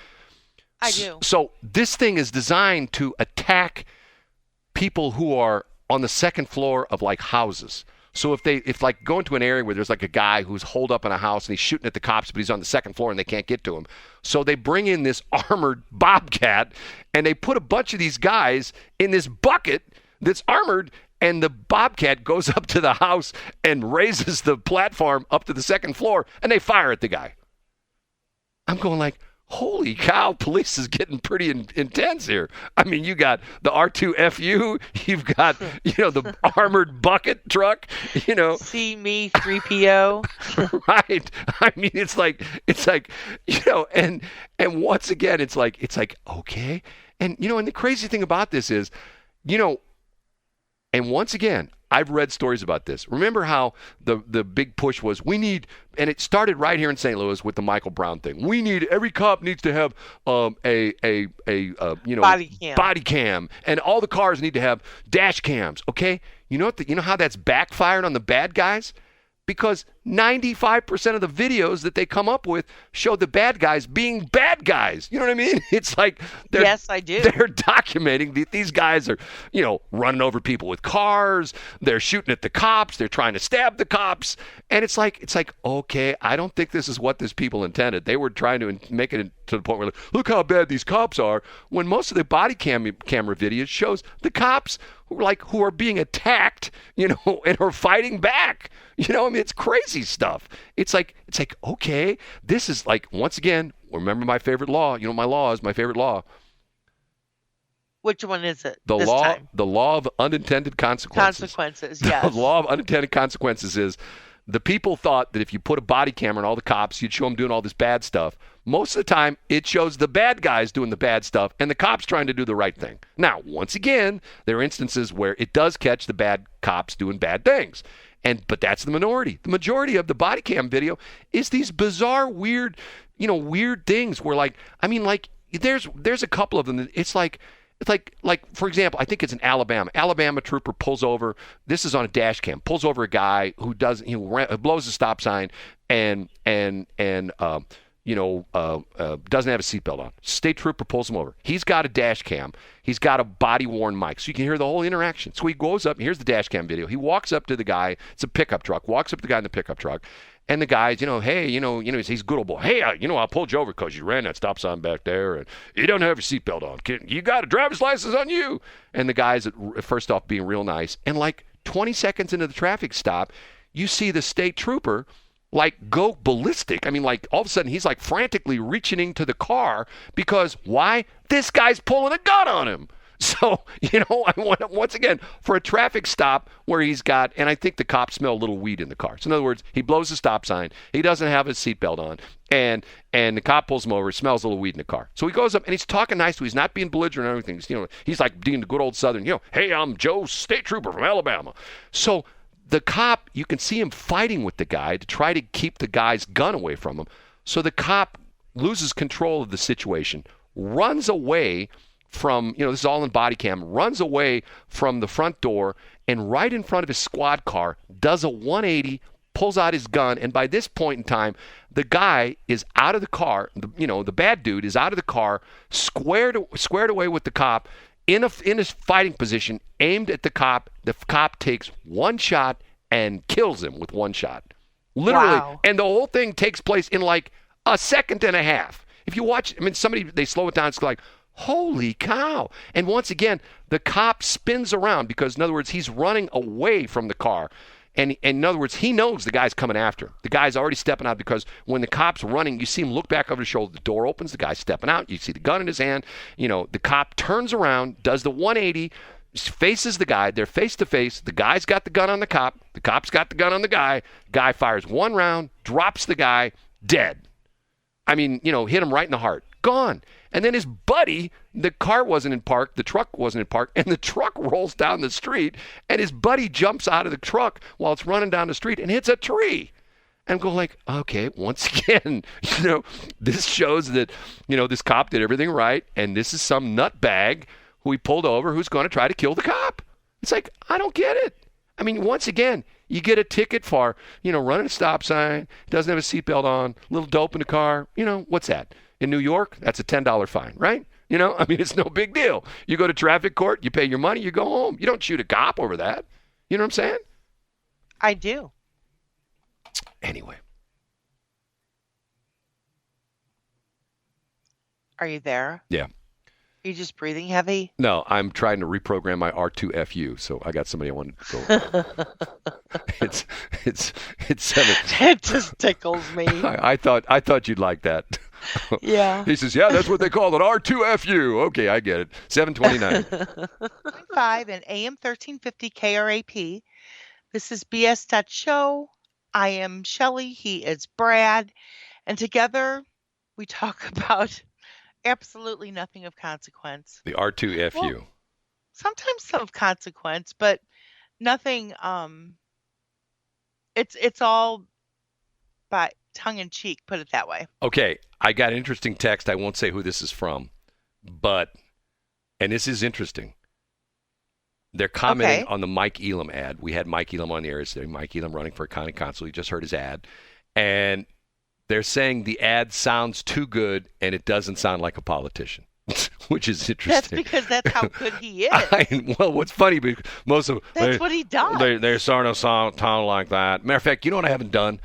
I do. So this thing is designed to attack people who are on the second floor of like houses. So if like go into an area where there's like a guy who's holed up in a house and he's shooting at the cops, but he's on the second floor and they can't get to him. So they bring in this armored Bobcat and they put a bunch of these guys in this bucket that's armored, and the Bobcat goes up to the house and raises the platform up to the second floor and they fire at the guy. I'm going like, holy cow, police is getting pretty intense here. I mean, you got the R2FU, you've got, the armored bucket truck, See me, 3PO. Right. I mean, it's like, and once again, it's like, okay. And, and the crazy thing about this is, and once again, I've read stories about this. Remember how the big push was and it started right here in St. Louis with the Michael Brown thing. Every cop needs to have a body cam, and all the cars need to have dash cams. Okay, you know how that's backfired on the bad guys? Because 95% of the videos that they come up with show the bad guys being bad guys. You know what I mean? It's like yes, I do. They're documenting that these guys are, running over people with cars. They're shooting at the cops. They're trying to stab the cops. And it's like, okay, I don't think this is what these people intended. They were trying to make it to the point where, look how bad these cops are. When most of the body camera videos shows the cops who are being attacked, and are fighting back. I mean, it's crazy stuff. It's like, okay, this is like, once again, remember my favorite law. My law is my favorite law. Which one is it? The law of unintended consequences. Yes. The law of unintended consequences is the people thought that if you put a body camera on all the cops, you'd show them doing all this bad stuff. Most of the time, it shows the bad guys doing the bad stuff and the cops trying to do the right thing. Now, once again, there are instances where it does catch the bad cops doing bad things. But that's the minority. The majority of the body cam video is these bizarre, weird things where there's a couple of them. It's like, for example, I think it's in Alabama. Alabama trooper pulls over. This is on a dash cam. Pulls over a guy who blows a stop sign and doesn't have a seatbelt on. State trooper pulls him over. He's got a dash cam. He's got a body-worn mic, so you can hear the whole interaction. So he goes up, and here's the dash cam video. He walks up to the guy. It's a pickup truck. Walks up to the guy in the pickup truck, And the guy's, hey, he's a good old boy. Hey, I pulled you over because you ran that stop sign back there, and you don't have your seatbelt on. You got a driver's license on you. And the guy's, first off, being real nice. And like 20 seconds into the traffic stop, you see the state trooper like go ballistic. I mean, like all of a sudden he's like frantically reaching into the car because why? This guy's pulling a gun on him. So, I want once again for a traffic stop where he's got, and I think the cops smell a little weed in the car. So in other words, he blows the stop sign. He doesn't have his seatbelt on, and the cop pulls him over. He smells a little weed in the car. So he goes up and he's talking nice to him. He's not being belligerent or anything. He's like being the good old Southern, hey, I'm Joe, state trooper from Alabama. So the cop, you can see him fighting with the guy to try to keep the guy's gun away from him. So the cop loses control of the situation, runs away from, this is all in body cam, runs away from the front door and right in front of his squad car does a 180, pulls out his gun, and by this point in time, the guy is out of the car, the bad dude is out of the car, squared away with the cop in his fighting position, aimed at the cop. The cop takes one shot and kills him with one shot. Literally. Wow. And the whole thing takes place in like a second and a half. If you watch, they slow it down, it's like, holy cow. And once again, the cop spins around because, in other words, he's running away from the car. And in other words, he knows the guy's coming after him. The guy's already stepping out because when the cop's running, you see him look back over his shoulder. The door opens, the guy's stepping out. You see the gun in his hand. The cop turns around, does the 180, faces the guy. They're face to face. The guy's got the gun on the cop. The cop's got the gun on the guy. Guy fires one round, drops the guy, dead. Hit him right in the heart. Gone. And then his buddy, the car wasn't in park, the truck wasn't in park, and the truck rolls down the street, and his buddy jumps out of the truck while it's running down the street and hits a tree. And go like, okay, once again, this shows that, this cop did everything right, and this is some nutbag who he pulled over who's going to try to kill the cop. It's like, I don't get it. Once again, you get a ticket for, running a stop sign, doesn't have a seatbelt on, a little dope in the car. What's that? In New York, that's a $10 fine, right? It's no big deal. You go to traffic court, you pay your money, you go home. You don't shoot a cop over that. You know what I'm saying? I do. Anyway. Are you there? Yeah. Are you just breathing heavy? No, I'm trying to reprogram my R2FU, so I got somebody I wanted to go. It's 7. It just tickles me. I thought you'd like that. Yeah. He says, yeah, that's what they call it, R2FU. Okay, I get it. 729. 5 and AM 1350 KRAP. This is BS.show. I am Shelley. He is Brad. And together we talk about absolutely nothing of consequence. The R2FU. Well, sometimes some of consequence, but nothing. It's all by tongue in cheek, put it that way. Okay, I got an interesting text. I won't say who this is from, and this is interesting. They're commenting on the Mike Elam ad. We had Mike Elam on the air today. Mike Elam running for county council. You just heard his ad. And they're saying the ad sounds too good and it doesn't sound like a politician, which is interesting. That's because that's how good he is. Well, what's funny, because most of that's what he does. They're starting to sound like that. Matter of fact, you know what I haven't done?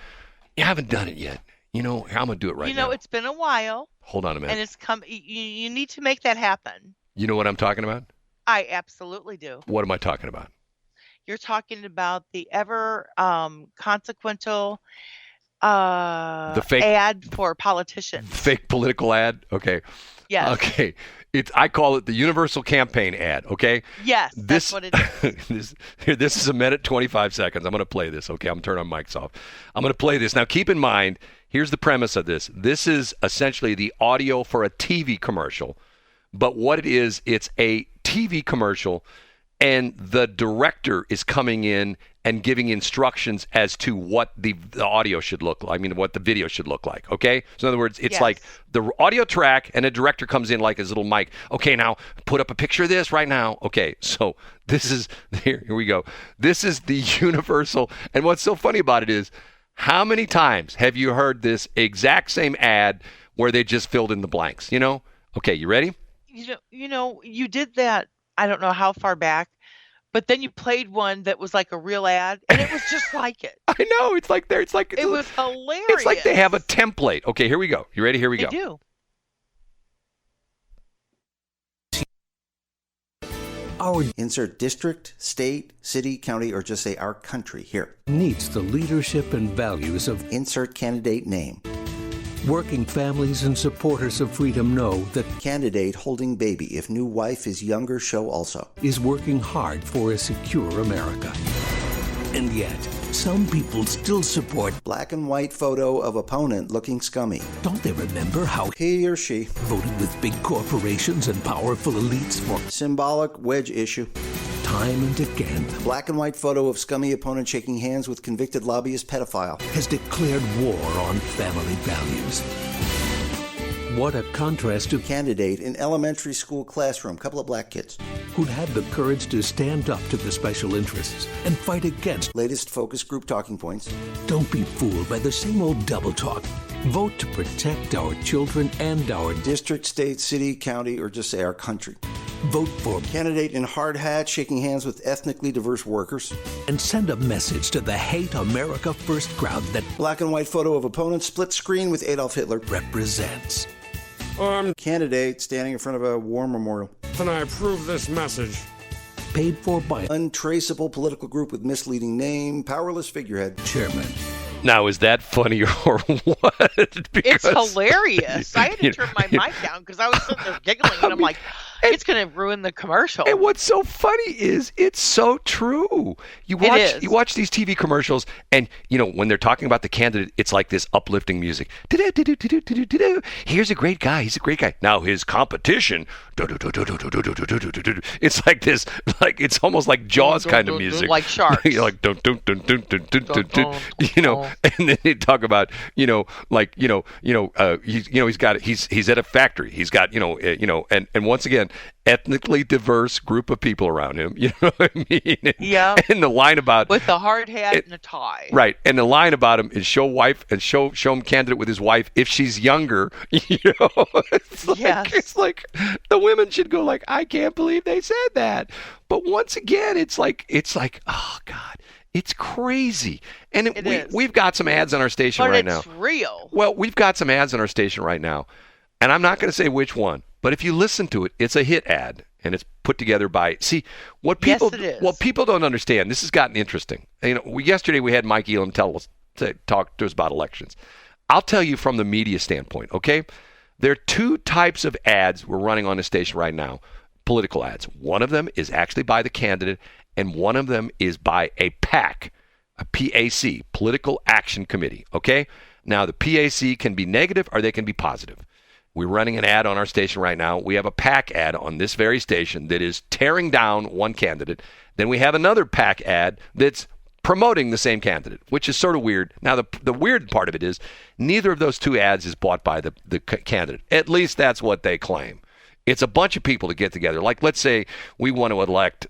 You haven't done it yet. I'm going to do it right now. It's been a while. Hold on a minute. And it's come. You need to make that happen. You know what I'm talking about? I absolutely do. What am I talking about? You're talking about the ever consequential the fake ad for politicians. Fake political ad? Okay. Yes. Okay. I call it the universal campaign ad, okay? Yes, that's what it is. This is a minute, 25 seconds. I'm going to play this, okay? I'm going to turn our mics off. I'm going to play this. Now, keep in mind, here's the premise of this. This is essentially the audio for a TV commercial. But what it is, it's a TV commercial, and the director is coming in and giving instructions as to what the audio should look like. What the video should look like, okay? So in other words, it's like the audio track, and a director comes in like his little mic. Okay, now put up a picture of this right now. Okay, so this is, here we go. This is the universal, and what's so funny about it is, how many times have you heard this exact same ad where they just filled in the blanks, Okay, you ready? You did that, I don't know how far back, But then you played one that was like a real ad, and it was just like it. I know. It's like they're. It's like it was hilarious. It's like they have a template. Okay, here we go. You ready? Here we go. They do. Our insert district, state, city, county, or just say our country here. Needs the leadership and values of insert candidate name. Working families and supporters of freedom know that candidate holding baby. If new wife is younger, show also. Is working hard for a secure America. And yet, some people still support black and white photo of opponent looking scummy. Don't they remember how he or she voted with big corporations and powerful elites for symbolic wedge issue? Time and again, black and white photo of scummy opponent shaking hands with convicted lobbyist pedophile has declared war on family values. What a contrast to candidate in elementary school classroom, couple of black kids who'd had the courage to stand up to the special interests and fight against latest focus group talking points. Don't be fooled by the same old double talk. Vote to protect our children and our district, state, city, county, or just say our country. Vote for candidate in hard hat shaking hands with ethnically diverse workers. And send a message to the Hate America First crowd that black and white photo of opponent split screen with Adolf Hitler represents. Candidate standing in front of a war memorial. Then I approve this message. Paid for by untraceable political group with misleading name, powerless figurehead. Chairman. Now, is that funny or what? Because, it's hilarious. I had to turn my mic down because I was sitting there giggling, and I'm like, it's going to ruin the commercial. And what's so funny is it's so true. You watch these TV commercials, and when they're talking about the candidate, it's like this uplifting music. Here's a great guy. He's a great guy. Now his competition. It's like this, like it's almost like Jaws kind of music, like sharks. Like and then they talk about he's at a factory. He's got and once again, ethnically diverse group of people around him. You know what I mean? And the line about with the hard hat and a tie. Right. And the line about him is show him candidate with his wife if she's younger. It's like the women should go like, I can't believe they said that. But once again, it's like, oh God. It's crazy. And we've got some ads on our station right now. But it's real. Well, we've got some ads on our station right now. And I'm not going to say which one. But if you listen to it, it's a hit ad. And it's put together by... See, what people don't understand, this has gotten interesting. Yesterday we had Mike Elam talk to us about elections. I'll tell you from the media standpoint, okay? There are two types of ads we're running on the station right now. Political ads. One of them is actually by the candidate, and one of them is by a PAC, a PAC, Political Action Committee, okay? Now, the PAC can be negative or they can be positive. We're running an ad on our station right now. We have a PAC ad on this very station that is tearing down one candidate. Then we have another PAC ad that's promoting the same candidate, which is sort of weird. Now, the weird part of it is neither of those two ads is bought by the candidate. At least that's what they claim. It's a bunch of people to get together. Like, let's say we want to elect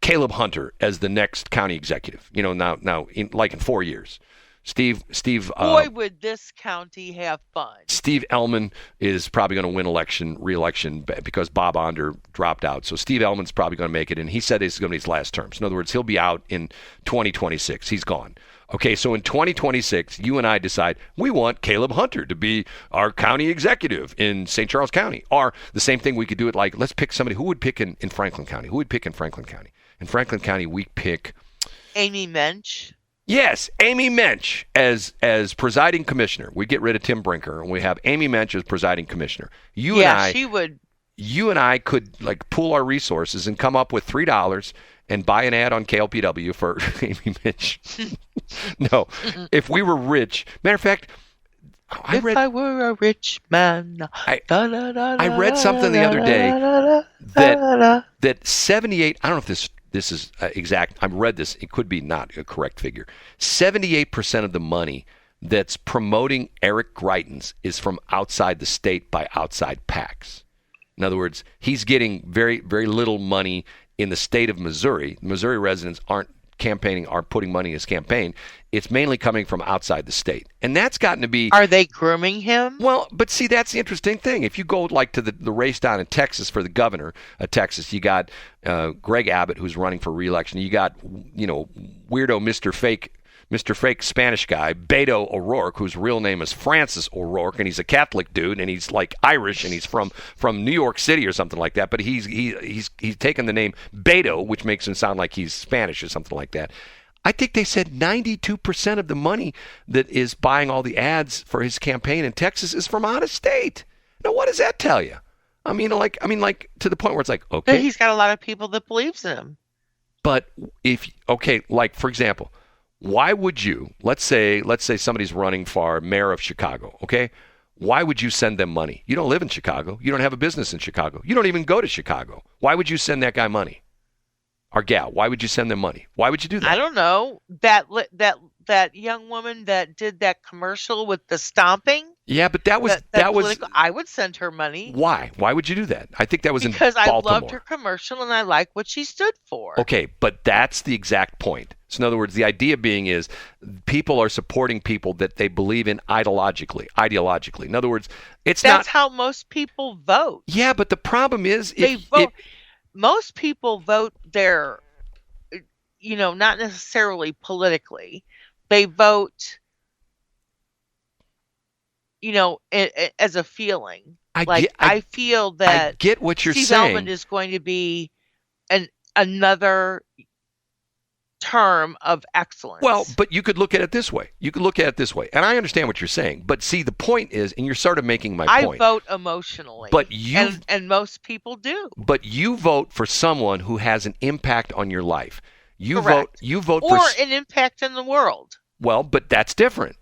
Caleb Hunter as the next county executive. In 4 years. Steve. Boy, would this county have fun. Steve Ellman is probably going to win re-election because Bob Onder dropped out. So Steve Ellman's probably going to make it, and he said this is going to be his last term. So in other words, he'll be out in 2026. He's gone. Okay, so in 2026, you and I decide we want Caleb Hunter to be our county executive in St. Charles County. Or the same thing, we could do it like, let's pick somebody. Who would pick in Franklin County? Who would pick in Franklin County? In Franklin County, we pick... Amy Mensch. Yes, Amy Mensch as presiding commissioner. We get rid of Tim Brinker, and we have Amy Mensch as presiding commissioner. She would. You and I could like pool our resources and come up with $3 and buy an ad on KLPW for Amy Mensch. No, if we were rich. Matter of fact, I were a rich man. I read something the other day that 78. I don't know if this is exact. I've read this. It could be not a correct figure. 78% of the money that's promoting Eric Greitens is from outside the state by outside PACs. In other words, he's getting very, very little money in the state of Missouri. Missouri residents aren't campaigning are putting money in his campaign, it's mainly coming from outside the state. And that's gotten to be... Are they grooming him? Well, but see, that's the interesting thing. If you go like to the race down in Texas for the governor of Texas, you got Greg Abbott, who's running for re-election. You got, weirdo Mr. Fake Spanish guy, Beto O'Rourke, whose real name is Francis O'Rourke, and he's a Catholic dude, and he's like Irish, and he's from New York City or something like that. But he's taken the name Beto, which makes him sound like he's Spanish or something like that. I think they said 92% of the money that is buying all the ads for his campaign in Texas is from out of state. Now, what does that tell you? I mean, to the point where it's like, okay, But he's got a lot of people that believes in him. But like for example, why would you, let's say somebody's running for mayor of Chicago, okay? Why would you send them money? You don't live in Chicago. You don't have a business in Chicago. You don't even go to Chicago. Why would you send that guy money? Or gal, why would you send them money? Why would you do that? I don't know. That young woman that did that commercial with the stomping. Yeah, but that was I would send her money. Why? Why would you do that? I think that was because in Baltimore. I loved her commercial and I like what she stood for. Okay, but that's the exact point. So in other words, the idea being is people are supporting people that they believe in ideologically. In other words, that's how most people vote. Yeah, but the problem is most people vote their, not necessarily politically. They vote, as a feeling. I feel that I get what you're Steve saying. Elman is going to be another term of excellence. Well, but you could look at it this way. And I understand what you're saying. But see, the point is, and you're sort of making my point. I vote emotionally. But and most people do. But you vote for someone who has an impact on your life. Correct. You vote or for an impact in the world. Well, but that's different.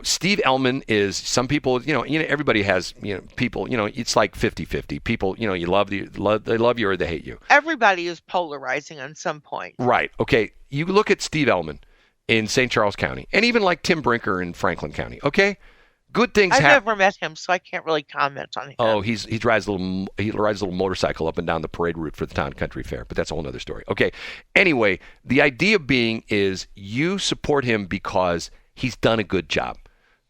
Steve Elman is, some people, everybody has, people, it's like 50-50. People, they love you or they hate you. Everybody is polarizing on some point. Right. Okay. You look at Steve Elman in St. Charles County, and even like Tim Brinker in Franklin County. Okay. Good things happen. I've never met him, so I can't really comment on him. Oh, he rides a little motorcycle up and down the parade route for the town country fair, but that's a whole other story. Okay. Anyway, the idea being is you support him because he's done a good job.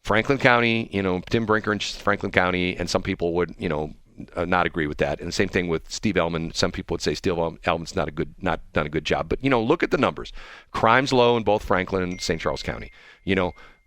Franklin County, Tim Brinker in Franklin County, and some people would, not agree with that. And the same thing with Steve Elman. Some people would say Steve Elman's not done a good job. But look at the numbers. Crime's low in both Franklin and St. Charles County.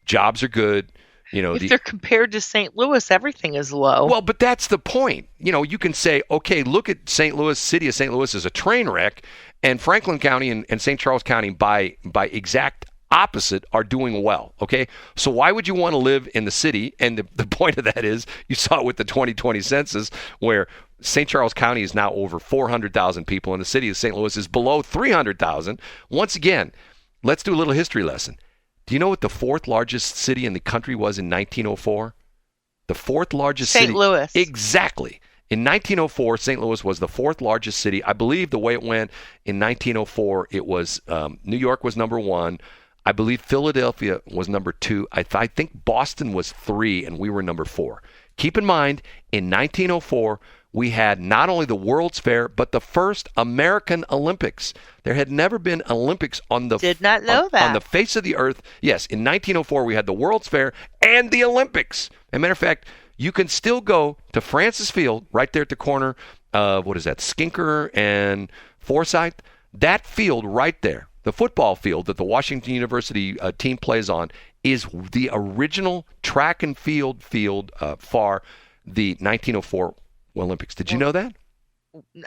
Jobs are good. If they're compared to St. Louis, everything is low. Well, but that's the point. You can say, okay, look at St. Louis, city of St. Louis as a train wreck, and Franklin County and St. Charles County by exact opposite are doing well. Okay, so why would you want to live in the city? And the point of that is, you saw it with the 2020 census, where St. Charles County is now over 400,000 people, and the city of St. Louis is below 300,000. Once again, let's do a little history lesson. Do you know what the fourth largest city in the country was in 1904? The fourth largest city. St. Louis. Exactly. In 1904, St. Louis was the fourth largest city. I believe the way it went in 1904, it was New York was number 1. I believe Philadelphia was number 2. I think Boston was 3, and we were number 4. Keep in mind, in 1904, we had not only the World's Fair, but the first American Olympics. There had never been Olympics on the Did not know that. On the face of the earth. Yes, in 1904, we had the World's Fair and the Olympics. As a matter of fact, you can still go to Francis Field, right there at the corner of, Skinker and Forsyth. That field right there, the football field that the Washington University team plays on, is the original track and field for the 1904 Olympics. Did you know that?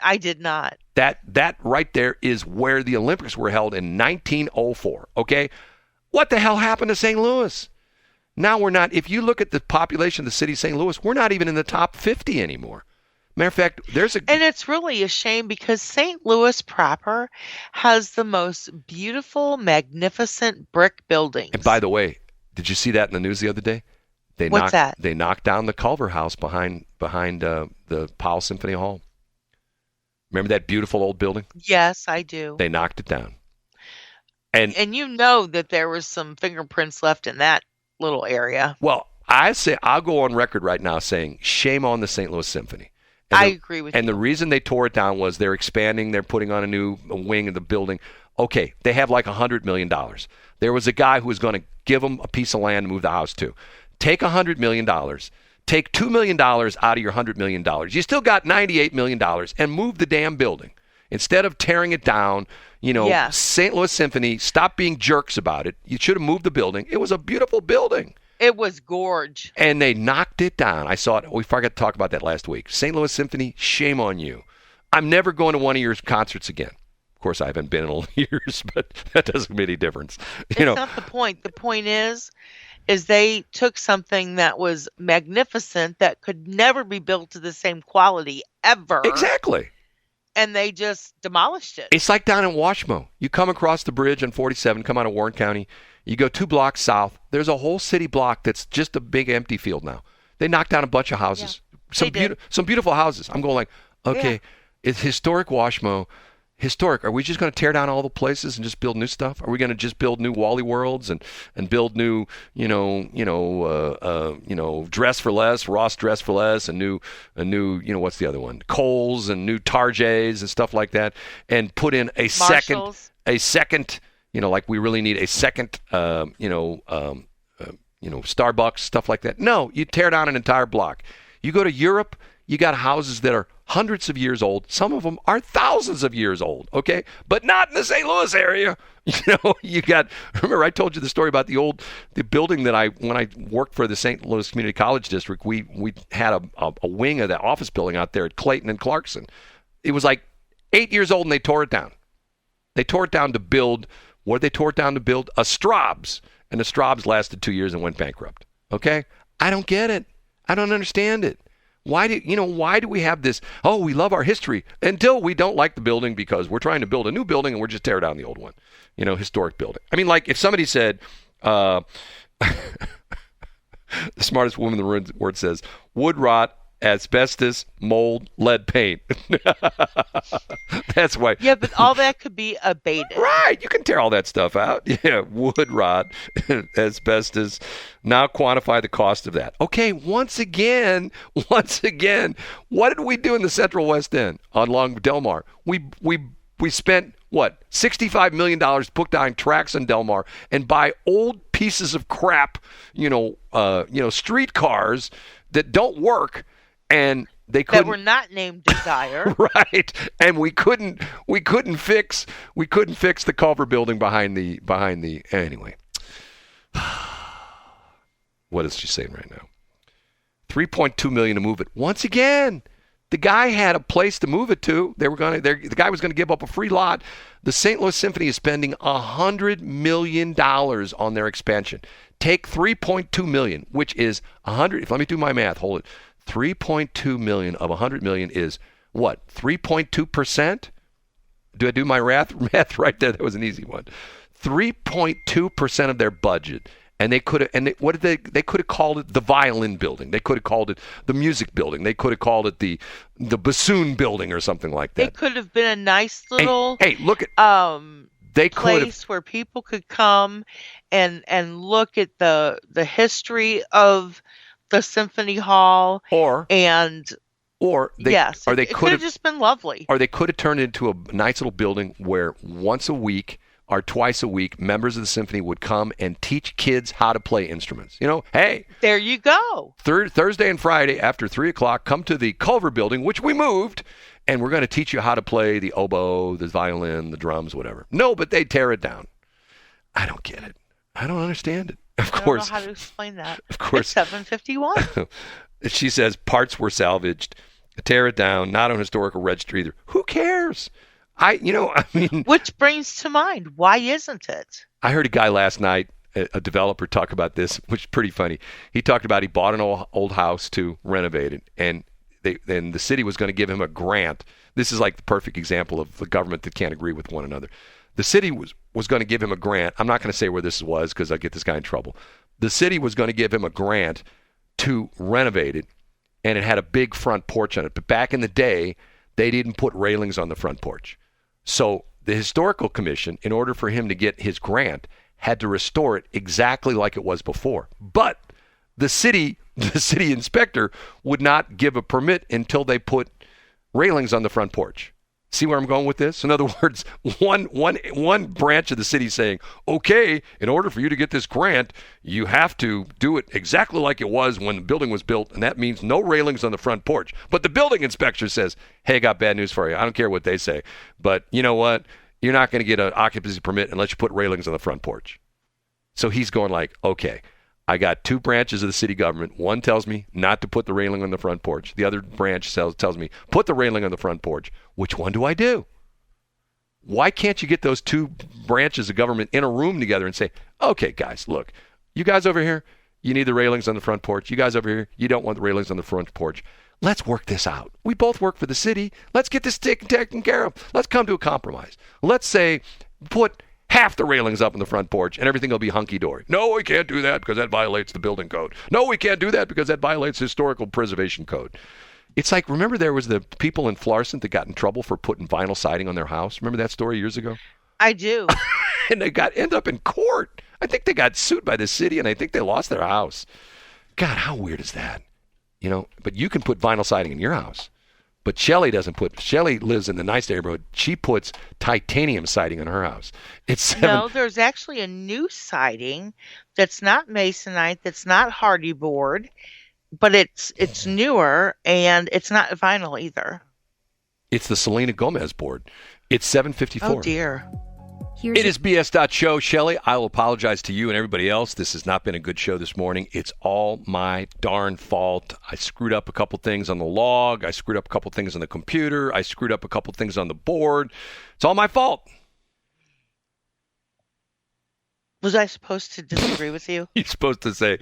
I did not. That right there is where the Olympics were held in 1904. Okay? What the hell happened to St. Louis? Now we're not, if you look at the population of the city of St. Louis, we're not even in the top 50 anymore. Matter of fact, and it's really a shame because St. Louis proper has the most beautiful, magnificent brick buildings. And by the way, did you see that in the news the other day? What's that? They knocked down the Culver House behind the Powell Symphony Hall. Remember that beautiful old building? Yes, I do. They knocked it down. And that there was some fingerprints left in that little area. Well, I'll go on record right now saying shame on the St. Louis Symphony. I agree with you. And the reason they tore it down was they're expanding, they're putting on a new wing of the building. Okay, they have like $100 million. There was a guy who was going to give them a piece of land to move the house to. Take $100 million. Take $2 million out of your $100 million. You still got $98 million, and move the damn building. Instead of tearing it down, St. Louis Symphony, stop being jerks about it. You should have moved the building. It was a beautiful building. It was gorge. And they knocked it down. I saw it. We forgot to talk about that last week. St. Louis Symphony, shame on you. I'm never going to one of your concerts again. Of course, I haven't been in years, but that doesn't make any difference. It's not the point. The point is they took something that was magnificent that could never be built to the same quality ever. Exactly. And they just demolished it. It's like down in Washmo. You come across the bridge on 47, come out of Warren County. You go 2 blocks south. There's a whole city block that's just a big empty field now. They knocked down a bunch of houses. Yeah, some beautiful houses. I'm going like, okay, it's historic Washmo. Historic. Are we just going to tear down all the places and just build new stuff? Are we going to just build new Wally Worlds and build new, Dress for Less, Ross Dress for Less, a new, what's the other one? Kohl's and new Tarjays and stuff like that, and put in a Marshalls. second, like we really need a second, Starbucks, stuff like that. No, you tear down an entire block. You go to Europe, you got houses that are hundreds of years old. Some of them are thousands of years old, okay? But not in the St. Louis area. You got, remember I told you the story about the building that when I worked for the St. Louis Community College District, we had a wing of that office building out there at Clayton and Clarkson. It was like 8 years old and they tore it down. They tore it down to build, what did they tore it down to build? A Straub's. And the Straub's lasted 2 years and went bankrupt, okay? I don't get it. I don't understand it. Why do we have this, we love our history, until we don't like the building because we're trying to build a new building and we're just tearing down the old one, historic building. I mean, like if somebody said, the smartest woman in the world says, wood rot, asbestos, mold, lead paint. That's why. Yeah, but all that could be abated. Right. You can tear all that stuff out. Yeah. Wood rot, asbestos. Now quantify the cost of that. Okay. Once again, what did we do in the Central West End on Long Del Mar? We spent what? $65 million to put down tracks in Del Mar and buy old pieces of crap, street cars that don't work. And they couldn't, that were not named Desire. Right. And we couldn't fix the Culver building behind the anyway. What is she saying right now? $3.2 million to move it. Once again, the guy had a place to move it to. The guy was going to give up a free lot. The St. Louis Symphony is spending $100 million on their expansion. Take $3.2 million, which is 100. Let me do my math. Hold it. 3.2 million of 100 million is what? 3.2%? Do I do my math right there? That was an easy one. 3.2% of their budget. And they could have, they could have called it the violin building. They could have called it the music building. They could have called it the bassoon building or something like that. It could have been a nice little hey look at place where people could come and look at the history of the Symphony Hall, it could have just been lovely. Or they could have turned it into a nice little building where once a week or twice a week, members of the symphony would come and teach kids how to play instruments. Hey, there you go. Thursday and Friday after 3:00, come to the Culver building, which we moved, and we're going to teach you how to play the oboe, the violin, the drums, whatever. No, but they tear it down. I don't get it. I don't understand it. Of course. I don't know how to explain that. Of course. It's 7:51. She says parts were salvaged. Tear it down. Not on historical registry either. Who cares? Which brings to mind, why isn't it? I heard a guy last night, a developer, talk about this, which is pretty funny. He talked about he bought an old house to renovate it, and the city was going to give him a grant. This is like the perfect example of the government that can't agree with one another. The city was going to give him a grant. I'm not going to say where this was because I'll get this guy in trouble. The city was going to give him a grant to renovate it, and it had a big front porch on it. But back in the day, they didn't put railings on the front porch. So the historical commission, in order for him to get his grant, had to restore it exactly like it was before. But the city inspector would not give a permit until they put railings on the front porch. See where I'm going with this? In other words, one branch of the city saying, okay, in order for you to get this grant, you have to do it exactly like it was when the building was built, and that means no railings on the front porch. But the building inspector says, hey, I got bad news for you. I don't care what they say. But you know what? You're not going to get an occupancy permit unless you put railings on the front porch. So he's going like, okay, I got two branches of the city government. One tells me not to put the railing on the front porch. The other branch tells me, put the railing on the front porch. Which one do I do? Why can't you get those two branches of government in a room together and say, okay, guys, look, you guys over here, you need the railings on the front porch. You guys over here, you don't want the railings on the front porch. Let's work this out. We both work for the city. Let's get this taken care of. Let's come to a compromise. Let's say, put half the railings up in the front porch and everything will be hunky-dory. No, we can't do that because that violates the building code. No, we can't do that because that violates historical preservation code. It's like, remember there was the people in Florissant that got in trouble for putting vinyl siding on their house? Remember that story years ago? I do. And they end up in court. I think they got sued by the city and I think they lost their house. God, how weird is that? You know, but you can put vinyl siding in your house. But Shelley lives in the nice neighborhood. She puts titanium siding on her house. No, there's actually a new siding that's not masonite, that's not hardy board, but it's newer and it's not vinyl either. It's the Selena Gomez board. It's $754. Oh dear. It is BS.show. Shelley, I will apologize to you and everybody else. This has not been a good show this morning. It's all my darn fault. I screwed up a couple things on the log. I screwed up a couple things on the computer. I screwed up a couple things on the board. It's all my fault. Was I supposed to disagree with you? You're supposed to say,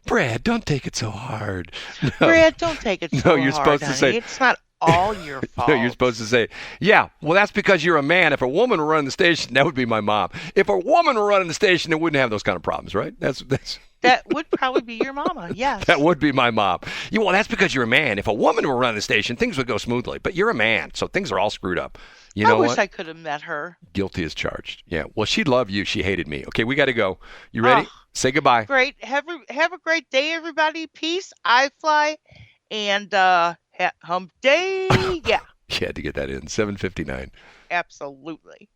Brad, don't take it so hard. No. Brad, don't take it so hard. No, you're supposed to say, it's not all your fault. No, you're supposed to say, yeah, well, that's because you're a man. If a woman were running the station, that would be my mom. If a woman were running the station, it wouldn't have those kind of problems, right? That would probably be your mama, yes. That would be my mom. Well, that's because you're a man. If a woman were running the station, things would go smoothly. But you're a man, so things are all screwed up. You know what? I wish I could have met her. Guilty as charged. Yeah. Well, she loved you. She hated me. Okay, we got to go. You ready? Say goodbye. Great. Have a great day, everybody. Peace. I fly. And hump day. Yeah. You had to get that in. 7:59. Absolutely.